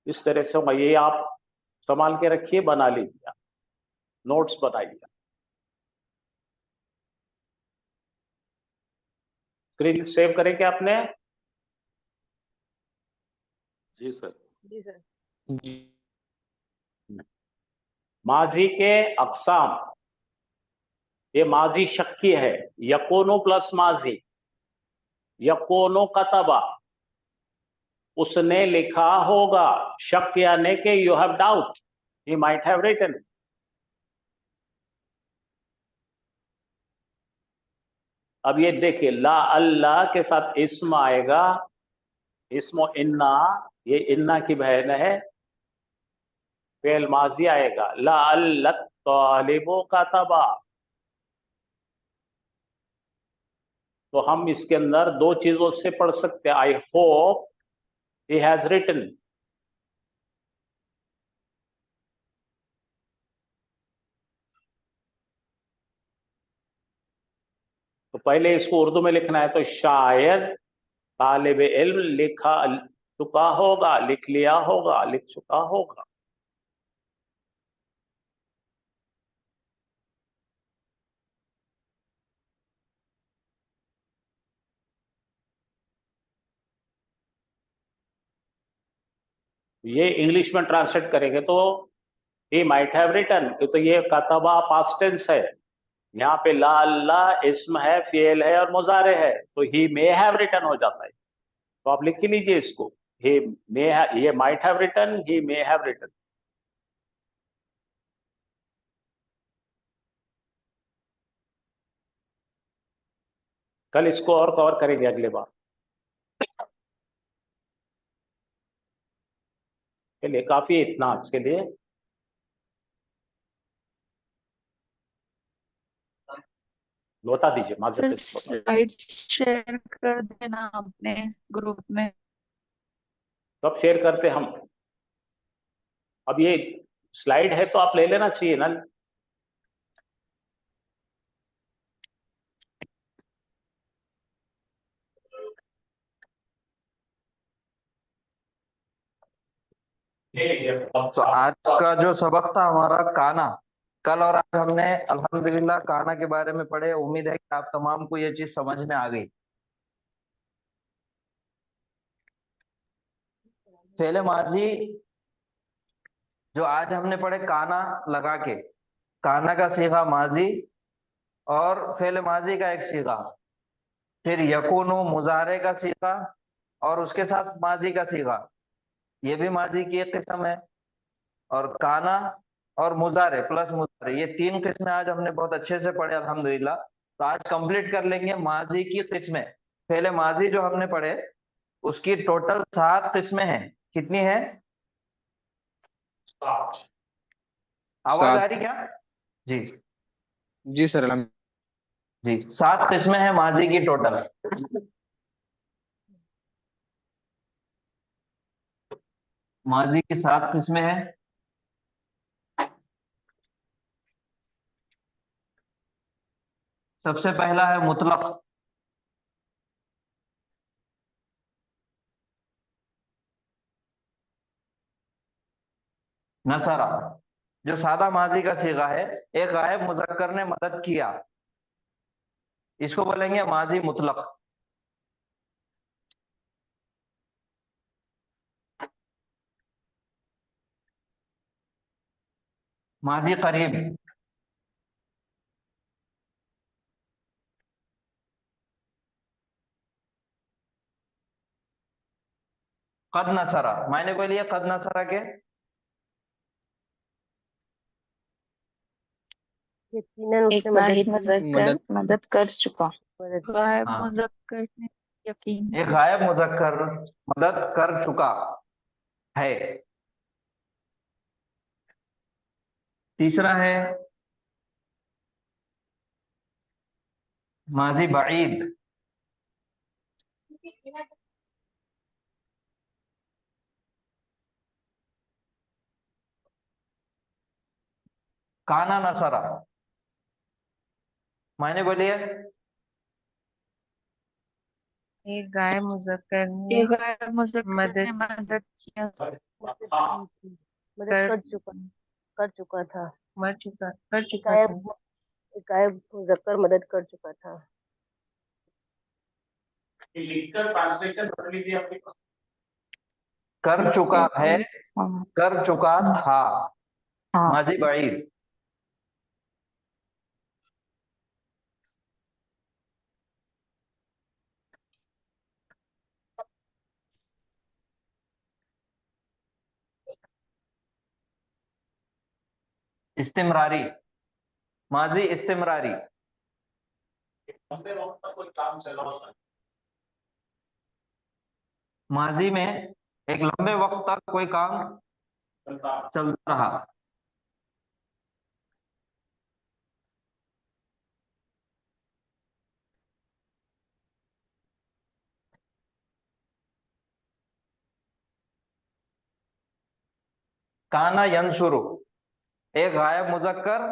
इस तरह से होगा। ये आप संभाल के रखिए, बना लीजिए, नोट्स बनाइए। स्क्रीन सेव करें क्या आपने? जी सर। जी सर। माजी के अकसाम, ये माजी शक्की है, यकोनो प्लस माजी, यकोनो कतबा, उसने लिखा होगा। शक यानी कि you have doubt, he might have written. अब ये देखिए, ला अल्लाह के साथ इस्म आएगा, इस्मो इन्ना, ये इन्ना की बहन है, फेल माजी आएगा। ला अल्ला तालिबो कतबा, तो हम इसके अंदर दो चीजों से पढ़ सकते हैं। I hope he has written, तो पहले इसको उर्दू में लिखना है, तो शायद तालिब इल्म लिखा चुका होगा, लिख लिया होगा, लिख चुका होगा। ये इंग्लिश में ट्रांसलेट करेंगे तो ही माइट हैव रिटन, तो ये कतबा पास्ट टेंस है। यहाँ पे ला अल्लाह इस्म है, फेल है और मुजारे है, तो ही मे हैव रिटन हो जाता है। तो आप लिख के लीजिए इसको, ही मे, ये might have written, he may have written. कल इसको और कवर करेंगे अगले बार। चलिए काफी है इतना आज के लिए। लौटा दीजिए, फिर माजिद टेस्ट लौटा। स्लाइड शेयर कर देना अपने ग्रुप में। कब शेयर करते हम? अब ये स्लाइड है तो आप ले लेना चाहिए ना। तो आज का जो सबक था हमारा काना, कल और आज हमने अल्हम्दुलिल्लाह काना के बारे में पढ़े। उम्मीद है कि आप तमाम को ये चीज समझ में आ गई। फेले माजी जो आज हमने पढ़े काना लगा के, काना का सीगा माजी और फेले माजी का एक सीगा, फिर यकूनु मुजारे का सीगा और उसके साथ माजी का सीगा, ये भी माजी की एक किस्म है। और काना और मुजारे प्लस मुजारे, ये 3 किस्में आज हमने बहुत अच्छे से पढ़े अल्हम्दुलिल्लाह। तो आज कंप्लीट कर लेंगे माजी की किस्में। पहले माजी जो हमने पढ़े उसकी टोटल 7 किस्में हैं। कितनी है? आवाज आ 7। रही क्या? जी जी सर, जी, 7 किस्में हैं माजी की टोटल। माजी की 7 किस्में हैं। सबसे पहला है मुतलक। नसरा जो सादा माजी का सीगा है, एक गायब मुजक्कर ने मदद किया, इसको बोलेंगे माजी मुतलक। माजी करीब, कद नसरा, मायने बोलिए कद नसरा के। यकीनन एक उसने मदद वाहिद की। मुज़क्कर मदद कर चुका। मदद गायब हाँ, मुज़क्कर ने यकीन। एक गायब मुजक्कर मदद कर चुका है। तीसरा है माजी बईद। काना नसरा, मायने बोलिए। एक गाय मुज़क्कर ने एक गायब मुज़क्कर मदद ने मदद किया। मदद कर कर चुका था। कर चुका था। एक गायब मुजक्कर मदद कर चुका था। लिखकर ट्रांसलेशन कर लीजिए अपने। कर चुका है, कर चुका था, हाँ, माजी बईद। इस्तिमरारी, माजी इस्तिमरारी। लंबे वक्त तक कोई काम चला होता माजी में एक लंबे वक्त तक कोई काम चलता रहा। काना यंसुरु, एक गायब मुजक्कर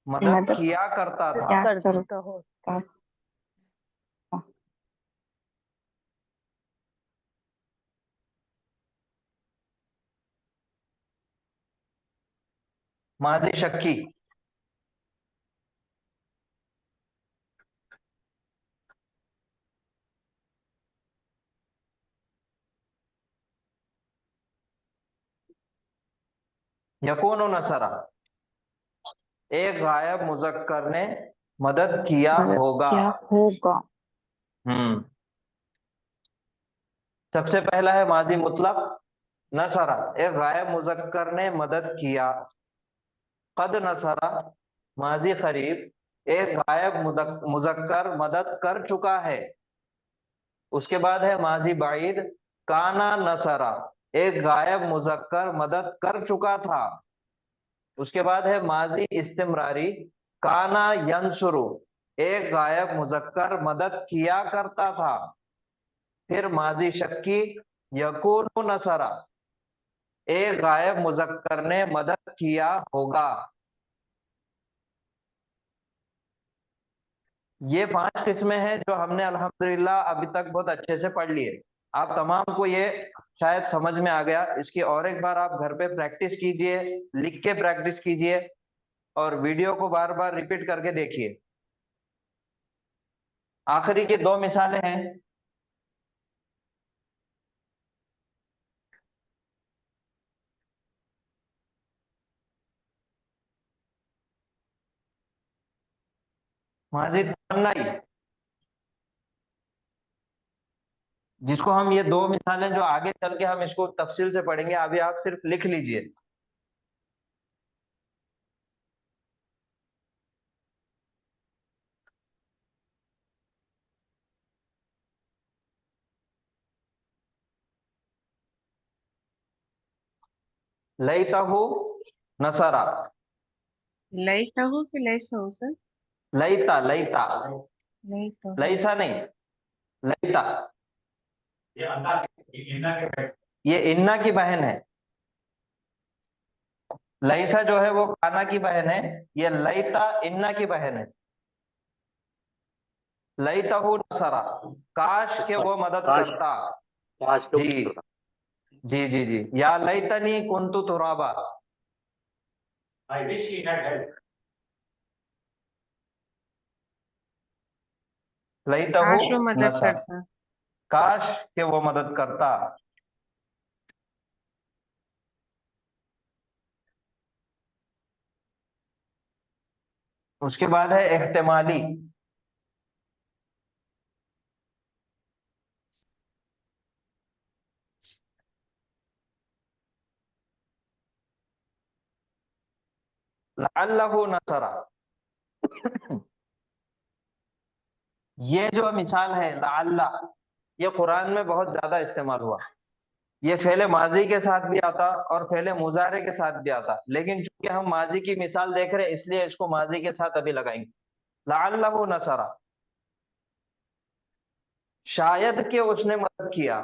मदद किया करता था। करता हो। माजी शक्की, यकूनु नसरा, एक गायब मुजक्कर ने मदद किया होगा। सबसे पहला है माजी मुतलक नसरा, एक गायब मुजक्कर ने मदद किया। कद नसरा, माजी करीब, एक गायब मुजक्कर मदद कर चुका है। उसके बाद है माजी बाइद, काना नसरा, एक गायब मुजक्कर मदद कर चुका था। उसके बाद है माजी इस्तिमरारी, काना यंसुरु, एक गायब मुजक्कर मदद किया करता था। फिर माजी शक्की यकूनु नसरा, एक गायब मुजक्कर ने मदद किया होगा। ये 5 किस्में हैं जो हमने अल्हम्दुलिल्लाह अभी तक बहुत अच्छे से पढ़ लिए। आप तमाम को ये शायद समझ में आ गया। इसकी और एक बार आप घर पे प्रैक्टिस कीजिए, लिख के प्रैक्टिस कीजिए और वीडियो को बार बार रिपीट करके देखिए। आखिरी की 2 मिसालें हैं। माजिद तमन्नाई, जिसको हम ये 2 मिसालें जो आगे चल के हम इसको तफसील से पढ़ेंगे, अभी आप सिर्फ लिख लीजिए। लईतहु नसरा, लईतहु कि लैसहु सर? लईता लईता, लईतहु। लईसा नहीं, लईता। ये इन्ना की बहन है। लईसा जो है वो काना की बहन है, ये लईता इन्ना की बहन है। लईतहु नसरा, काश के वो मदद काश- करता। काश के जी जी जी जी। या लईतनी कुंतु तुराबा, I wish he had helped. लईतहु काश वो मदद नसरा, करता। काश के वो मदद करता। उसके बाद है एहतिमाली, लअल्लहु नसरा। ये जो मिसाल है लअल्ला, ये कुरान में बहुत ज्यादा इस्तेमाल हुआ। ये फेले माजी के साथ भी आता और फेले मुजारे के साथ भी आता, लेकिन चूंकि हम माजी की मिसाल देख रहे हैं इसलिए इसको माजी के साथ अभी लगाएंगे। लअल्लहु नसरा, शायद कि उसने मदद किया।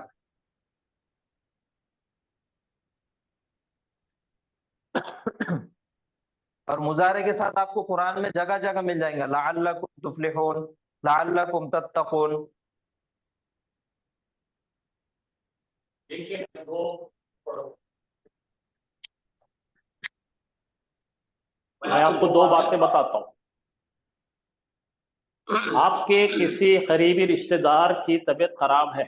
और मुजारे के साथ आपको कुरान में जगह जगह मिल जाएंगे, लअल्लकुम तुफ्लिहून, लअल्लकुम तत्तकून। देखिए वो मैं आपको 2 बातें बताता हूँ। आपके किसी करीबी रिश्तेदार की तबीयत खराब है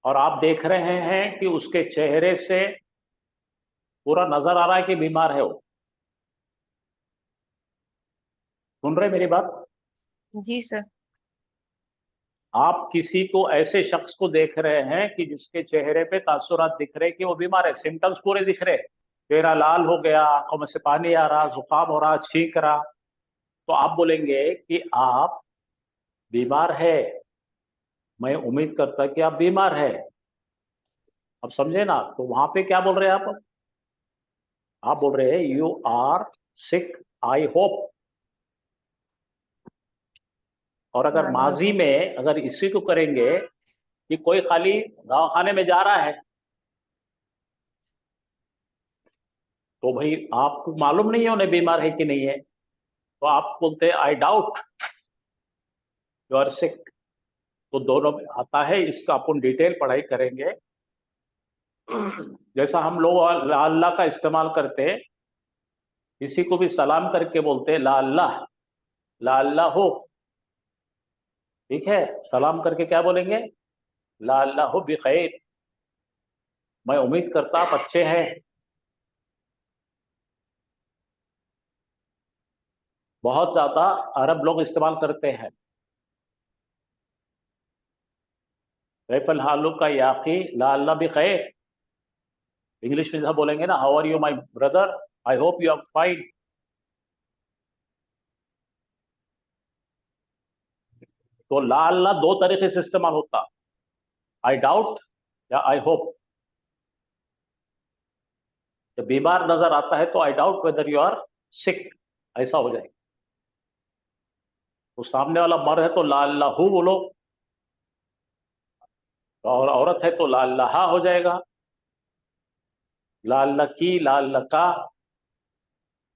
और आप देख रहे हैं कि उसके चेहरे से पूरा नजर आ रहा है कि बीमार है वो। सुन रहे मेरी बात? जी सर। आप किसी को ऐसे शख्स को देख रहे हैं कि जिसके चेहरे पे तासुरात दिख रहे कि वो बीमार है, सिम्टम्स पूरे दिख रहे, चेहरा लाल हो गया, आंखों में से पानी आ रहा, जुकाम हो रहा, छींक रहा, तो आप बोलेंगे कि आप बीमार है। मैं उम्मीद करता कि आप बीमार है। अब समझे ना? तो वहां पे क्या बोल रहे हैं आप बोल रहे हैं you are sick, I hope. और अगर माजी में अगर इसी को करेंगे कि कोई खाली दवाखाने में जा रहा है, तो भाई आपको मालूम नहीं है उन्हें बीमार है कि नहीं है, तो आप बोलते हैं I doubt you are sick. तो दोनों में आता है, इसका अपन डिटेल पढ़ाई करेंगे। जैसा हम लोग ला अल्लाह का इस्तेमाल करते हैं, किसी को भी सलाम करके बोलते हैं ला अल्लाह, ला अल्लाह हो। ठीक है, सलाम करके क्या बोलेंगे? ला अल्लाह हो बिखैर, मैं उम्मीद करता आप अच्छे हैं। बहुत ज्यादा अरब लोग इस्तेमाल करते हैं। कैफल हालू का याकी ला अल्लाह बिखैर। इंग्लिश में जब बोलेंगे ना, how are you my brother, I hope you are fine. तो ला अल्लाह 2 तरीके से इस्तेमाल होता, आई डाउट या आई होप। जब बीमार नजर आता है तो I doubt whether you are sick, ऐसा हो जाएगा। तो सामने वाला मर्द है तो ला अल्लाहु बोलो, और औरत है तो ला अल्लाहा हो जाएगा। ला अल्लाह की, ला अल्लाह का।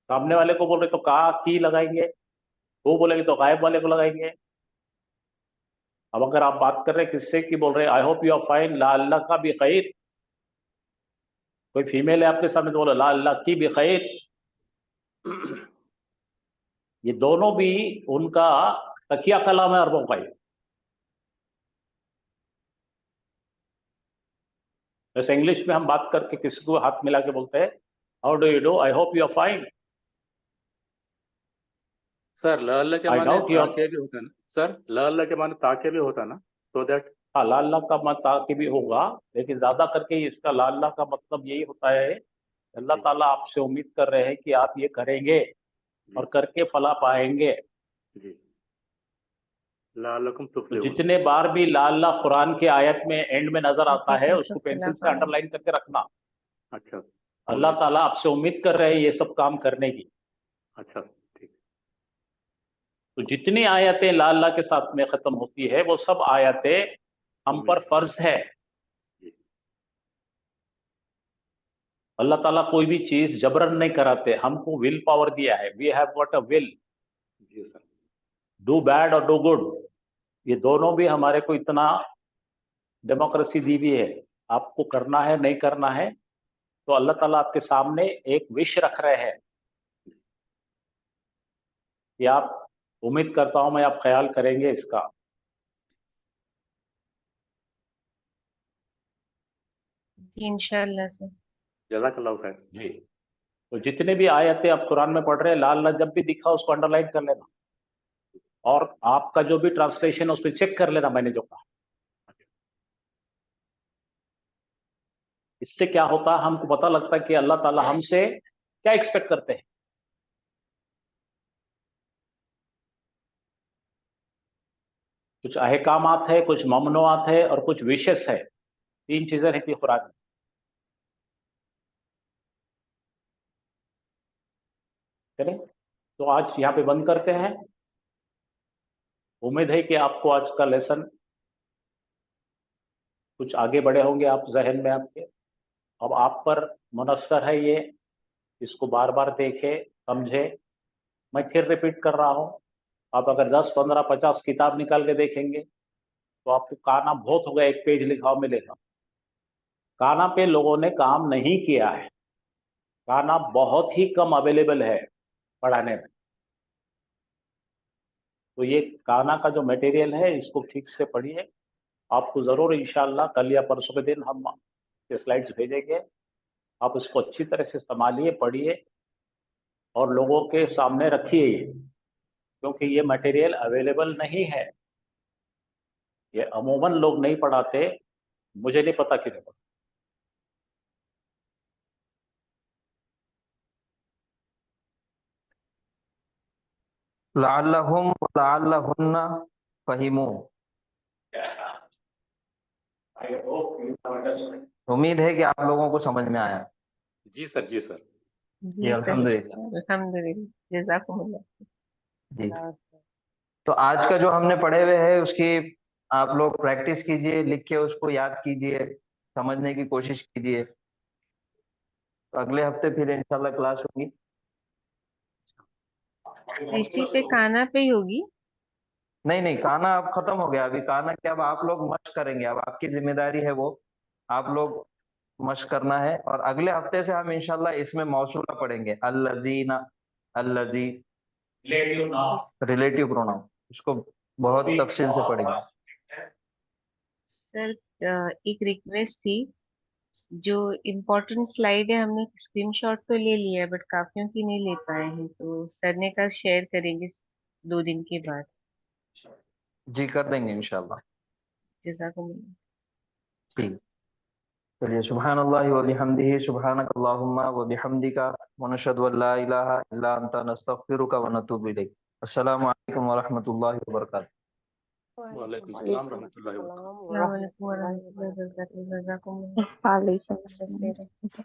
सामने वाले को बोल रहे तो का की लगाएंगे, वो बोलेंगे तो गायब वाले को लगाएंगे। अब अगर आप बात कर रहे हैं किससे की बोल रहे हैं I hope you are fine, ला अल्लाह का भी खैर। कोई फीमेल है आपके सामने तो बोलो ला अल्लाह की भी खैर। ये दोनों भी उनका तकिया कलाम है अरबों का। जैसे इंग्लिश में हम बात करके किसी को हाथ मिला के बोलते हैं how do you do, I hope you are fine. Sir ल अल्लाह के आई माने डाउट यू आर। ताके भी होता है ना सर, ल अल्लाह के माने ताके भी होता है ना, तो दैट। हाँ, ला अल्लाह का मतलब भी होगा, लेकिन ज्यादा करके इसका ला अल्लाह का मतलब यही होता है अल्लाह ताला आपसे उम्मीद कर रहे हैं कि आप ये करेंगे और करके फला पाएंगे। जी लालकुम तो तुफलिहून। जितने बार भी ला अल्लाह कुरान के आयत में एंड में नजर आता है तुम उसको सब पेंसिल से खिलाफ अंडरलाइन करके रखना। अच्छा अल्लाह ताला आपसे उम्मीद कर रहे हैं ये सब काम करने की। अच्छा ठीक। तो जितनी आयतें ला अल्लाह के साथ में खत्म होती है वो सब आयतें हम पर फर्ज है। अल्लाह ताला कोई भी चीज जबरन नहीं कराते, हमको विल पावर दिया है। We have got a will, जी सर। डू बैड और डू गुड, ये दोनों भी हमारे को इतना डेमोक्रेसी दी हुई है। आपको करना है नहीं करना है, तो अल्लाह ताला आपके सामने एक विश रख रहे हैं कि आप, उम्मीद करता हूं मैं आप ख्याल करेंगे इसका। जी इंशाल्लाह से। जज़ाकल्लाहु खैर। जी, तो जितने भी आयतें आप कुरान में पढ़ रहे हैं, लाल जब भी दिखा उसको अंडरलाइन कर लेना, और आपका जो भी ट्रांसलेशन है उसमें चेक कर लेना मैंने जो कहा। इससे क्या होता है, हमको पता लगता है कि अल्लाह ताला हमसे क्या एक्सपेक्ट करते हैं। कुछ अहकामात है, कुछ ममनुआत है और कुछ विशेष है। तीन चीजें रहती है कुरान में। चलें, तो आज यहाँ पे बंद करते हैं। उम्मीद है कि आपको आज का लेसन कुछ आगे बढ़े होंगे आप जहन में आपके। अब आप पर मुनस्सर है ये, इसको बार बार देखे समझे। मैं फिर रिपीट कर रहा हूँ, आप अगर 10, 15, 50 किताब निकाल के देखेंगे तो आपको काना बहुत होगा, एक पेज लिखा हुआ मिलेगा। काना पे लोगों ने काम नहीं किया है। काना बहुत ही कम अवेलेबल है पढ़ाने में। तो ये काना का जो मटेरियल है इसको ठीक से पढ़िए। आपको ज़रूर इंशाल्लाह कल या परसों के दिन हम स्लाइड्स भेजेंगे, आप उसको अच्छी तरह से संभालिए, पढ़िए और लोगों के सामने रखिए ये, क्योंकि ये मटेरियल अवेलेबल नहीं है। ये अमूमन लोग नहीं पढ़ाते, मुझे नहीं पता क्यों नहीं पढ़ाते। लअल्लहुम व लअल्लहुन्ना फहिमू। उम्मीद है कि आप लोगों को समझ में आया। जी सर जी सर। जी जी सर, अल्हम्दुलिल्लाह। अल्हम्दुलिल्लाह, जज़ाकुमुल्लाह। जी, तो आज का जो हमने पढ़े हुए है उसकी आप लोग प्रैक्टिस कीजिए, लिख के उसको याद कीजिए, समझने की कोशिश कीजिए। तो अगले हफ्ते फिर इंशाल्लाह क्लास होगी। इसी पे काना पे ही होगी। नहीं नहीं, काना अब खत्म हो गया। अभी काना क्या, अब आप लोग मश्क करेंगे, अब आपकी जिम्मेदारी है वो, आप लोग मश्क करना है। और अगले हफ्ते से हम इंशाल्लाह इसमें मौसूला पढ़ेंगे, अल्लजीना, अल्लजी, रिलेटिव प्रोनाउन, इसको बहुत तफसील से पढ़ेंगे। सर एक रिक्वेस्ट थी, जो इम्पोर्टेंट स्लाइड है हमने स्क्रीनशॉट तो ले लिया है बट काफियों की नहीं ले पाए हैं, तो सर ने कल शेयर करेंगे 2 दिन के बाद। जी कर देंगे इंशाल्लाह। जज़ाकुमुल्लाह। ठीक, चलिए, सुब्हानल्लाहि व बिहम्दिही, सुब्हानकल्लाहुम्मा व बिहम्दिका, व नशहदु अल्ला इलाहा इल्ला अंता, नस्तगफिरुका व नतूबु इलैक। अस्सलामु अलैकुम व रहमतुल्लाहि व बरकातुहू। वालेकुम सलाम रहमतुल्लाहि व बरकातुहू। अस्सलाम वालेकुम व रहमतुल्लाहि व बरकातुहू। जज़ाकुमुल्लाह। वालेकुम अस्सलाम।